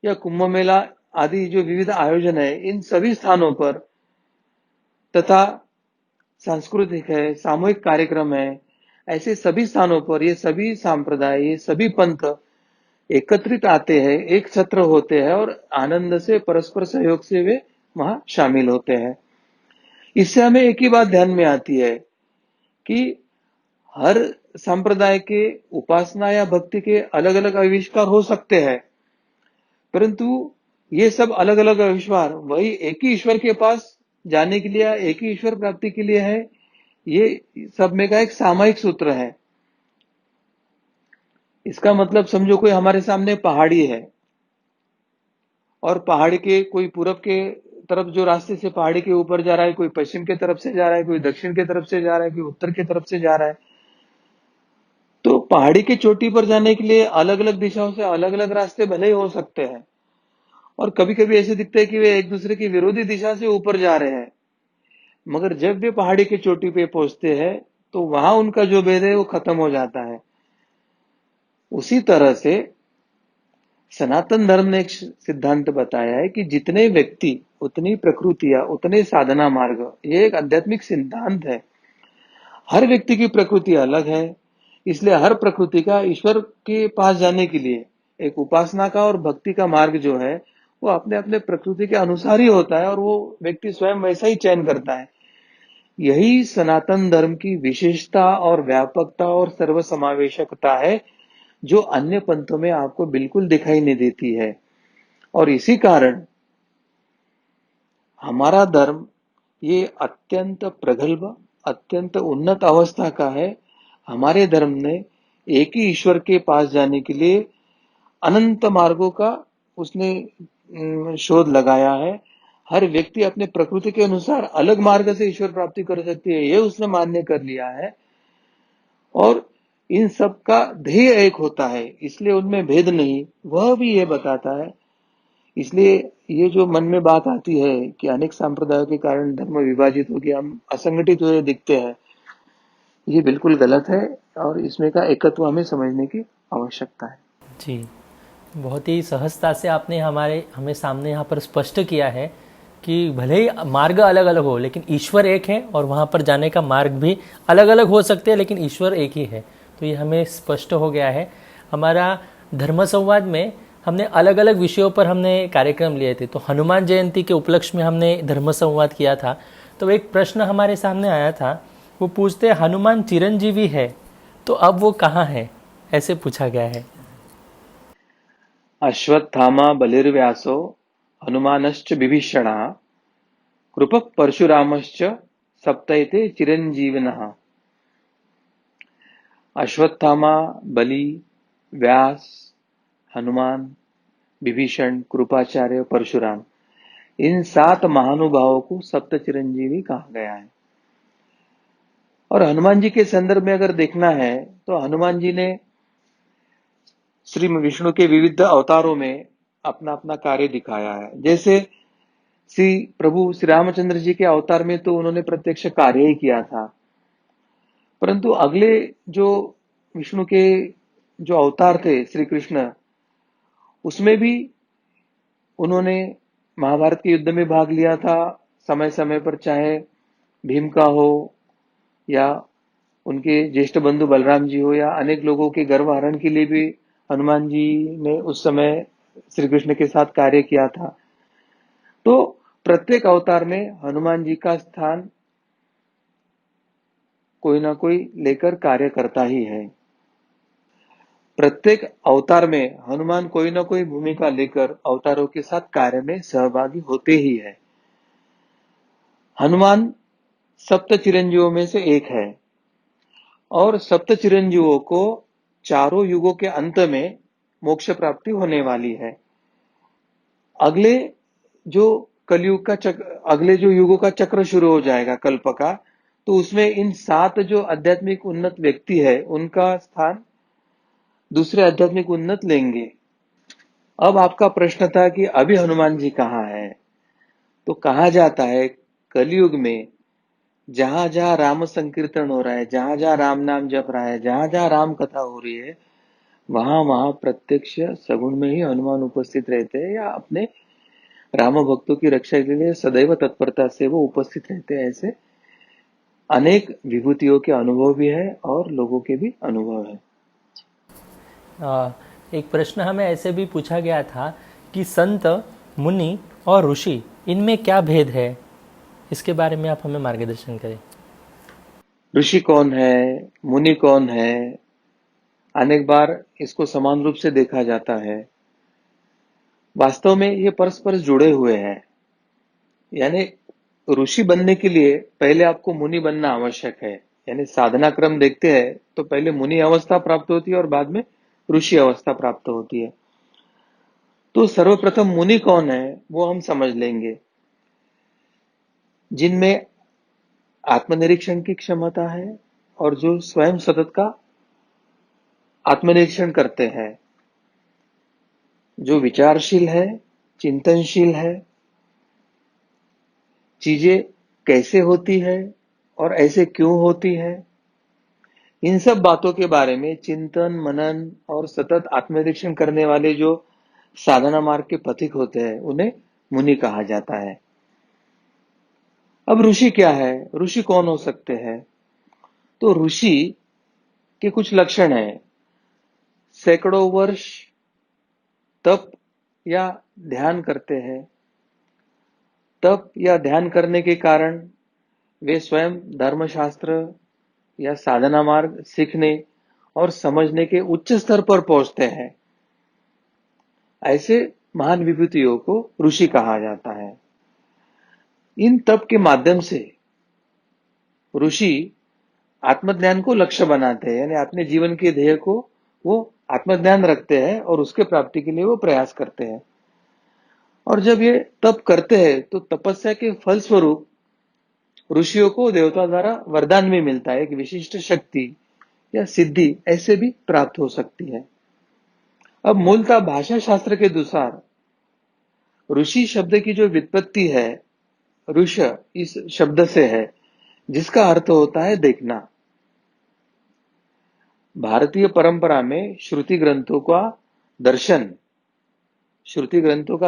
या कुंभ मेला आदि जो विविध आयोजन है, इन सभी स्थानों पर तथा सांस्कृतिक है, सामूहिक कार्यक्रम है, ऐसे सभी स्थानों पर ये सभी संप्रदाय, ये सभी पंथ एकत्रित आते हैं, एक छत्र होते हैं और आनंद से परस्पर सहयोग से वे वहां शामिल होते हैं। इससे हमें एक ही बात ध्यान में आती है कि हर संप्रदाय के उपासना या भक्ति के अलग अलग आविष्कार हो सकते हैं, परंतु ये सब अलग अलग आविष्कार वही एक ही ईश्वर के पास जाने के लिए, एक ही ईश्वर प्राप्ति के लिए है। ये सब में का एक सामायिक सूत्र है। इसका मतलब समझो कोई हमारे सामने पहाड़ी है और पहाड़ी के कोई पूरब के तरफ जो रास्ते से पहाड़ी के ऊपर जा रहा है, कोई पश्चिम के तरफ से जा रहा है, कोई दक्षिण के तरफ से जा रहा है, कोई उत्तर के तरफ से जा रहा है। तो पहाड़ी की चोटी पर जाने के लिए अलग अलग दिशाओं से अलग अलग रास्ते भले ही हो सकते हैं और कभी कभी ऐसे दिखते हैं कि वे एक दूसरे की विरोधी दिशा से ऊपर जा रहे हैं, मगर जब वे पहाड़ी की चोटी पे पहुंचते हैं तो वहां उनका जो भेद है वो खत्म हो जाता है। उसी तरह से सनातन धर्म ने एक सिद्धांत बताया है कि जितने व्यक्ति उतनी प्रकृतियां उतने साधना मार्ग, ये एक आध्यात्मिक सिद्धांत है। हर व्यक्ति की प्रकृति अलग है, इसलिए हर प्रकृति का ईश्वर के पास जाने के लिए एक उपासना का और भक्ति का मार्ग जो है वो अपने अपने प्रकृति के अनुसार ही होता है और वो व्यक्ति स्वयं वैसा ही चयन करता है। यही सनातन धर्म की विशेषता और व्यापकता और सर्वसमावेशकता है, जो अन्य पंथों में आपको बिल्कुल दिखाई नहीं देती है। और इसी कारण हमारा धर्म ये अत्यंत प्रगल्भ, अत्यंत उन्नत अवस्था का है। हमारे धर्म ने एक ही ईश्वर के पास जाने के लिए अनंत मार्गों का उसने शोध लगाया है। हर व्यक्ति अपने प्रकृति के अनुसार अलग मार्ग से ईश्वर प्राप्ति कर सकती है, ये उसने मान्य कर लिया है। और इन सब का ध्येय एक होता है, इसलिए उनमें भेद नहीं, वह भी ये बताता है। इसलिए ये जो मन में बात आती है कि अनेक संप्रदायों के कारण धर्म विभाजित हो गया, हम असंगठित हुए दिखते हैं, ये बिल्कुल गलत है और इसमें का एकत्व हमें समझने की आवश्यकता है। जी, बहुत ही सहजता से आपने हमें सामने यहाँ पर स्पष्ट किया है कि भले ही मार्ग अलग अलग हो लेकिन ईश्वर एक है, और वहाँ पर जाने का मार्ग भी अलग अलग हो सकते हैं लेकिन ईश्वर एक ही है। तो ये हमें स्पष्ट हो गया है। हमारा धर्म संवाद में हमने अलग अलग विषयों पर हमने कार्यक्रम लिए थे। तो हनुमान जयंती के उपलक्ष्य में हमने धर्म संवाद किया था। तो एक प्रश्न हमारे सामने आया था, वो पूछते हैं हनुमान चिरंजीवी है तो अब वो कहाँ है, ऐसे पूछा गया है। अश्वत्थामा बलिर्व्यासो हनुमानश्च विभीषणः कृपः परशुरामश्च सप्तैते चिरंजीविनः। अश्वत्थामा, बलि, व्यास, हनुमान, विभीषण, कृपाचार्य, परशुराम, इन 7 महानुभावों को सप्त चिरंजीवी कहा गया है। और हनुमान जी के संदर्भ में अगर देखना है तो हनुमान जी ने श्री विष्णु के विविध अवतारों में अपना अपना कार्य दिखाया है। जैसे प्रभु श्री रामचंद्र जी के अवतार में तो उन्होंने प्रत्यक्ष कार्य ही किया था, परंतु अगले जो विष्णु के जो अवतार थे श्री कृष्ण, उसमें भी उन्होंने महाभारत के युद्ध में भाग लिया था समय समय पर, चाहे भीम का हो या उनके ज्येष्ठ बंधु बलराम जी हो या अनेक लोगों के गर्भ हरण के लिए भी हनुमान जी ने उस समय श्री कृष्ण के साथ कार्य किया था। तो प्रत्येक अवतार में हनुमान जी का स्थान कोई ना कोई लेकर कार्य करता ही है। प्रत्येक अवतार में हनुमान कोई ना कोई भूमिका लेकर अवतारों के साथ कार्य में सहभागी होते ही है। हनुमान सप्त चिरंजीवों में से एक है और सप्त चिरंजीवों को चारों युगों के अंत में मोक्ष प्राप्ति होने वाली है। अगले जो कलयुग का चक्र, अगले जो युगों का चक्र शुरू हो जाएगा कल्प का, तो उसमें इन 7 जो आध्यात्मिक उन्नत व्यक्ति है उनका स्थान दूसरे आध्यात्मिक उन्नत लेंगे। अब आपका प्रश्न था कि अभी हनुमान जी कहाँ है। तो कहा जाता है कलयुग में जहां जहां राम संकीर्तन हो रहा है, जहां जहां राम नाम जप रहा है, जहां जहां राम कथा हो रही है, वहां वहां प्रत्यक्ष सगुण में ही हनुमान उपस्थित रहते हैं या अपने राम भक्तों की रक्षा के लिए सदैव तत्परता से वो उपस्थित रहते हैं। ऐसे अनेक विभूतियों के अनुभव भी है और लोगों के भी अनुभव है। एक प्रश्न हमें ऐसे भी पूछा गया था कि संत, मुनि और ऋषि, इनमें क्या भेद है, इसके बारे में आप हमें मार्गदर्शन करें। ऋषि कौन है, मुनि कौन है, अनेक बार इसको समान रूप से देखा जाता है। वास्तव में ये परस्पर जुड़े हुए हैं। यानी ऋषि बनने के लिए पहले आपको मुनि बनना आवश्यक है। यानी साधना क्रम देखते हैं तो पहले मुनि अवस्था प्राप्त होती है और बाद में ऋषि अवस्था प्राप्त होती है। तो सर्वप्रथम मुनि कौन है वो हम समझ लेंगे, जिनमें आत्मनिरीक्षण की क्षमता है और जो स्वयं सतत का आत्मनिरीक्षण करते हैं, जो विचारशील है, चिंतनशील है, चीजें कैसे होती है और ऐसे क्यों होती है, इन सब बातों के बारे में चिंतन मनन और सतत आत्मनिरीक्षण करने वाले जो साधना मार्ग के पथिक होते हैं उन्हें मुनि कहा जाता है। अब ऋषि क्या है, ऋषि कौन हो सकते हैं? तो ऋषि के कुछ लक्षण हैं। सैकड़ों वर्ष तप या ध्यान करते हैं। तप या ध्यान करने के कारण वे स्वयं धर्मशास्त्र या साधना मार्ग सीखने और समझने के उच्च स्तर पर पहुंचते हैं। ऐसे महान विभूतियों को ऋषि कहा जाता है। इन तप के माध्यम से ऋषि आत्मज्ञान को लक्ष्य बनाते हैं, यानी अपने जीवन के ध्येय को वो आत्मज्ञान रखते हैं और उसके प्राप्ति के लिए वो प्रयास करते हैं। और जब ये तप करते हैं तो तपस्या के फल स्वरूप ऋषियों को देवता द्वारा वरदान भी मिलता है, एक विशिष्ट शक्ति या सिद्धि ऐसे भी प्राप्त हो सकती है। अब मूलतः भाषा शास्त्र के अनुसार ऋषि शब्द की जो व्युत्पत्ति है, ऋष इस शब्द से है, जिसका अर्थ होता है देखना। भारतीय परंपरा में श्रुति ग्रंथों का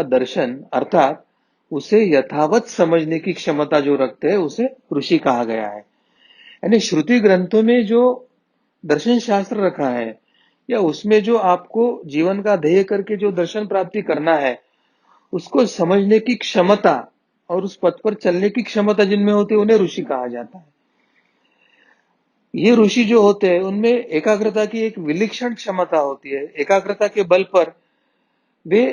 दर्शन अर्थात उसे यथावत समझने की क्षमता जो रखते हैं उसे ऋषि कहा गया है। यानी श्रुति ग्रंथों में जो दर्शन शास्त्र रखा है या उसमें जो आपको जीवन का ध्येय करके जो दर्शन प्राप्ति करना है उसको समझने की क्षमता और उस पथ पर चलने की क्षमता जिनमें होती है उन्हें ऋषि कहा जाता है। ये ऋषि जो होते हैं उनमें एकाग्रता की एक विलक्षण क्षमता होती है। एकाग्रता के बल पर वे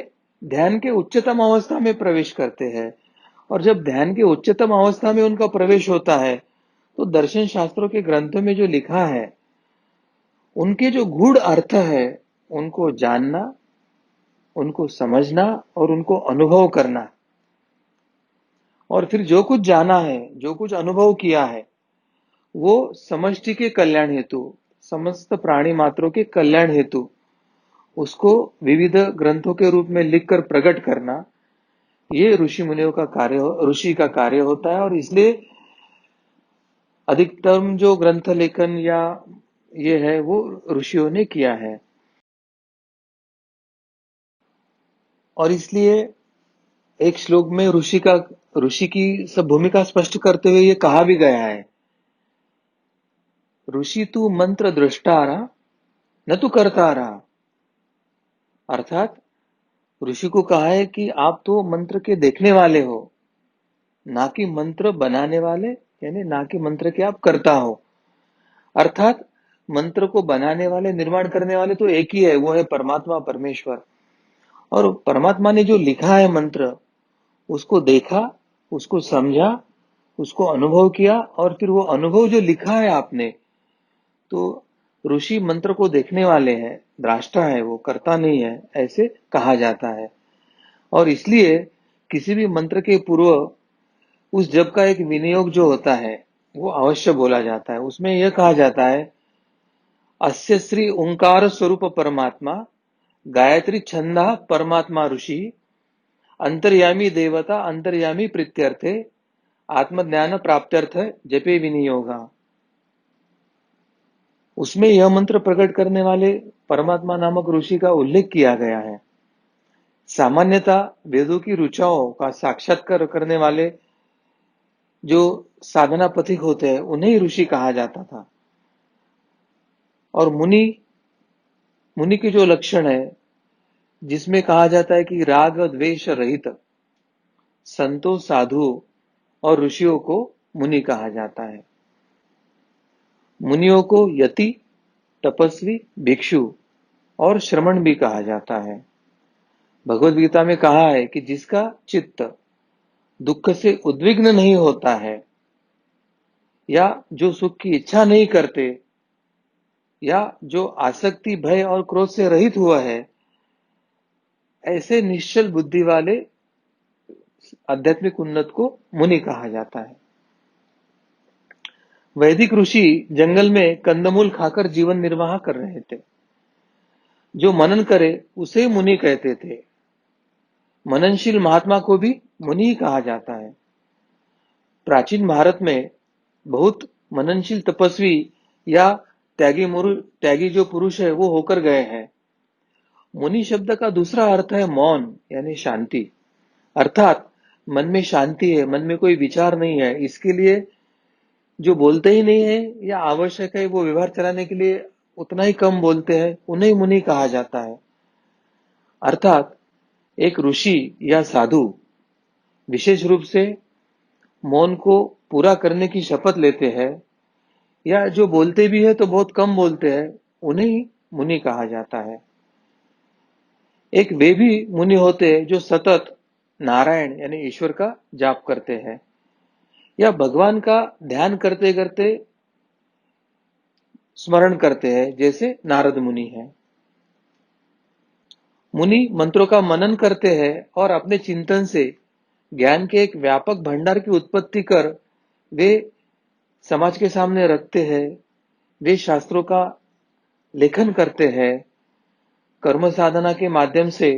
ध्यान के उच्चतम अवस्था में प्रवेश करते हैं और जब ध्यान के उच्चतम अवस्था में उनका प्रवेश होता है तो दर्शन शास्त्रों के ग्रंथों में जो लिखा है उनके जो गूढ़ अर्थ है उनको जानना, उनको समझना और उनको अनुभव करना और फिर जो कुछ जाना है, जो कुछ अनुभव किया है वो समष्टि के कल्याण हेतु, समस्त प्राणी मात्रों के कल्याण हेतु उसको विविध ग्रंथों के रूप में लिखकर प्रकट करना, ये ऋषि मुनियों का ऋषि का कार्य होता है। और इसलिए अधिकतम जो ग्रंथ लेखन या ये है वो ऋषियों ने किया है। और इसलिए एक श्लोक में ऋषि की सब भूमिका स्पष्ट करते हुए ये कहा भी गया है, ऋषि तू मंत्र दृष्टारा न तू कर्तारा। अर्थात ऋषि को कहा है कि आप तो मंत्र के देखने वाले हो, ना कि मंत्र बनाने वाले, यानी ना कि मंत्र के आप कर्ता हो। अर्थात मंत्र को बनाने वाले, निर्माण करने वाले तो एक ही है, वो है परमात्मा परमेश्वर। और परमात्मा ने जो लिखा है मंत्र, उसको देखा, उसको समझा, उसको अनुभव किया और फिर वो अनुभव जो लिखा है आपने, तो ऋषि मंत्र को देखने वाले हैं, द्रष्टा है, वो कर्ता नहीं है, ऐसे कहा जाता है। और इसलिए किसी भी मंत्र के पूर्व उस जप का एक विनियोग जो होता है वो अवश्य बोला जाता है। उसमें यह कहा जाता है, अस्य श्री ओंकार स्वरूप परमात्मा गायत्री छंदा परमात्मा ऋषि अंतर्यामी देवता अंतर्यामी प्रीत्यर्थे आत्मज्ञान प्राप्त्यर्थ जपे विनियोगा। उसमें यह मंत्र प्रकट करने वाले परमात्मा नामक ऋषि का उल्लेख किया गया है। सामान्यतः वेदों की ऋचाओं का साक्षात्कार करने वाले जो साधना पथिक होते हैं उन्हें ऋषि कहा जाता था। और मुनि के जो लक्षण है, जिसमें कहा जाता है कि राग द्वेष रहित संतों, साधु और ऋषियों को मुनि कहा जाता है। मुनियों को यति, तपस्वी, भिक्षु और श्रमण भी कहा जाता है। भगवद गीता में कहा है कि जिसका चित्त दुख से उद्विग्न नहीं होता है या जो सुख की इच्छा नहीं करते या जो आसक्ति, भय और क्रोध से रहित हुआ है, ऐसे निश्चल बुद्धि वाले आध्यात्मिक उन्नत को मुनि कहा जाता है। वैदिक ऋषि जंगल में कंदमूल खाकर जीवन निर्वाह कर रहे थे। जो मनन करे उसे मुनि कहते थे। मननशील महात्मा को भी मुनि ही कहा जाता है। प्राचीन भारत में बहुत मननशील तपस्वी या त्यागी जो पुरुष है वो होकर गए हैं। मुनि शब्द का दूसरा अर्थ है मौन, यानी शांति। अर्थात मन में शांति है, मन में कोई विचार नहीं है, इसके लिए जो बोलते ही नहीं है या आवश्यक है वो व्यवहार चलाने के लिए उतना ही कम बोलते हैं, उन्हें मुनि कहा जाता है। अर्थात एक ऋषि या साधु विशेष रूप से मौन को पूरा करने की शपथ लेते हैं या जो बोलते भी है तो बहुत कम बोलते हैं, उन्हें ही मुनि कहा जाता है। एक वे भी मुनि होते हैं जो सतत नारायण यानी ईश्वर का जाप करते हैं या भगवान का ध्यान करते करते स्मरण करते हैं, जैसे नारद मुनि हैं। मुनि मंत्रों का मनन करते हैं और अपने चिंतन से ज्ञान के एक व्यापक भंडार की उत्पत्ति कर वे समाज के सामने रखते हैं। वे शास्त्रों का लेखन करते हैं। कर्म साधना के माध्यम से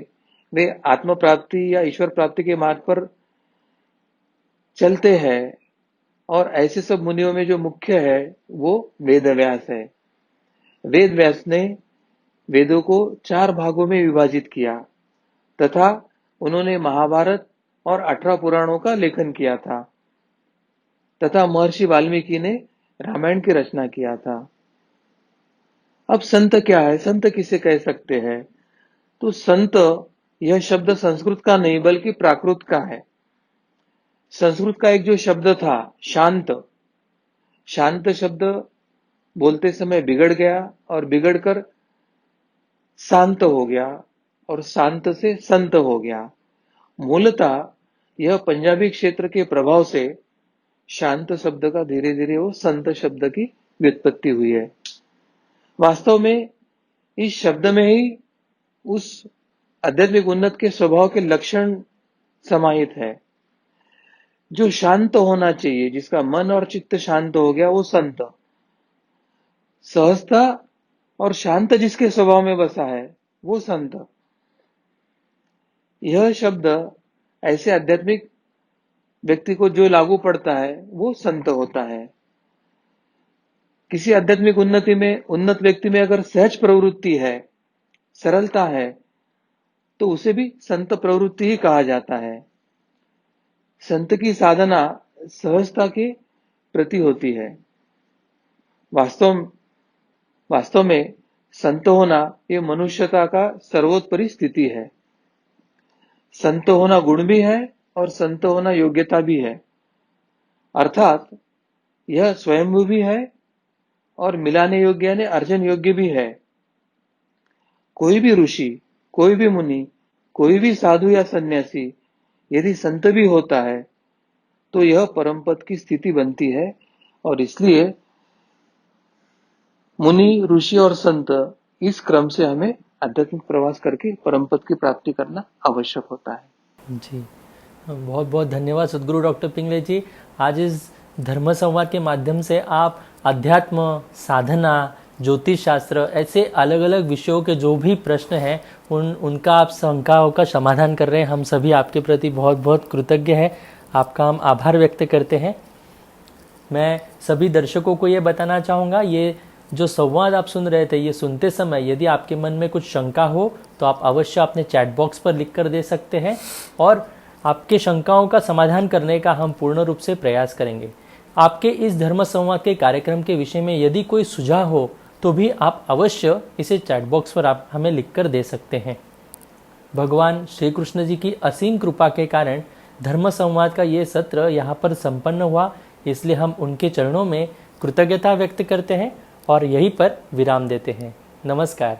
वे आत्म प्राप्ति या ईश्वर प्राप्ति के मार्ग पर चलते हैं। और ऐसे सब मुनियों में जो मुख्य है वो वेद व्यास है। वेद व्यास ने वेदों को 4 भागों में विभाजित किया तथा उन्होंने महाभारत और 18 पुराणों का लेखन किया था तथा महर्षि वाल्मीकि ने रामायण की रचना किया था। अब संत क्या है, संत किसे कह सकते हैं? तो संत यह शब्द संस्कृत का नहीं बल्कि प्राकृत का है। संस्कृत का एक जो शब्द था शांत, शांत शब्द बोलते समय बिगड़ गया और बिगड़कर शांत हो गया और शांत से संत हो गया। मूलतः यह पंजाबी क्षेत्र के प्रभाव से शांत शब्द का धीरे धीरे वो संत शब्द की व्युत्पत्ति हुई है। वास्तव में इस शब्द में ही उस आध्यात्मिक उन्नत के स्वभाव के लक्षण समाहित है। जो शांत होना चाहिए, जिसका मन और चित्त शांत हो गया, वो संत। सहजता और शांत जिसके स्वभाव में बसा है, वो संत। यह शब्द ऐसे आध्यात्मिक व्यक्ति को जो लागू पड़ता है, वो संत होता है। किसी आध्यात्मिक उन्नत व्यक्ति में अगर सहज प्रवृत्ति है, सरलता है, तो उसे भी संत प्रवृत्ति ही कहा जाता है। संत की साधना सहजता के प्रति होती है। वास्तव में संत होना ये मनुष्यता का सर्वोपरि स्थिति है। संत होना गुण भी है और संत होना योग्यता भी है। अर्थात यह स्वयंभू भी है और मिलाने योग्य यानी अर्जन योग्य भी है। कोई भी ऋषि, कोई भी मुनि, कोई भी साधु या सन्यासी यदि संत भी होता है तो यह परम पद की स्थिति बनती है। और इसलिए मुनि, ऋषि और संत इस क्रम से हमें आध्यात्मिक प्रवास करके परम पद की प्राप्ति करना आवश्यक होता है। जी, बहुत बहुत धन्यवाद सद्गुरु डॉक्टर पिंगले जी। आज इस धर्म संवाद के माध्यम से आप अध्यात्म, साधना, ज्योतिष शास्त्र, ऐसे अलग अलग विषयों के जो भी प्रश्न हैं उनका आप शंकाओं का समाधान कर रहे हैं। हम सभी आपके प्रति बहुत बहुत कृतज्ञ हैं, आपका हम आभार व्यक्त करते हैं। मैं सभी दर्शकों को ये बताना चाहूँगा, ये जो संवाद आप सुन रहे थे, ये सुनते समय यदि आपके मन में कुछ शंका हो तो आप अवश्य अपने चैट बॉक्स पर लिख कर दे सकते हैं और आपके शंकाओं का समाधान करने का हम पूर्ण रूप से प्रयास करेंगे। आपके इस धर्म संवाद के कार्यक्रम के विषय में यदि कोई सुझाव हो तो भी आप अवश्य इसे चैट बॉक्स पर आप हमें लिख कर दे सकते हैं। भगवान श्री कृष्ण जी की असीम कृपा के कारण धर्म संवाद का ये सत्र यहाँ पर संपन्न हुआ, इसलिए हम उनके चरणों में कृतज्ञता व्यक्त करते हैं और यहीं पर विराम देते हैं। नमस्कार।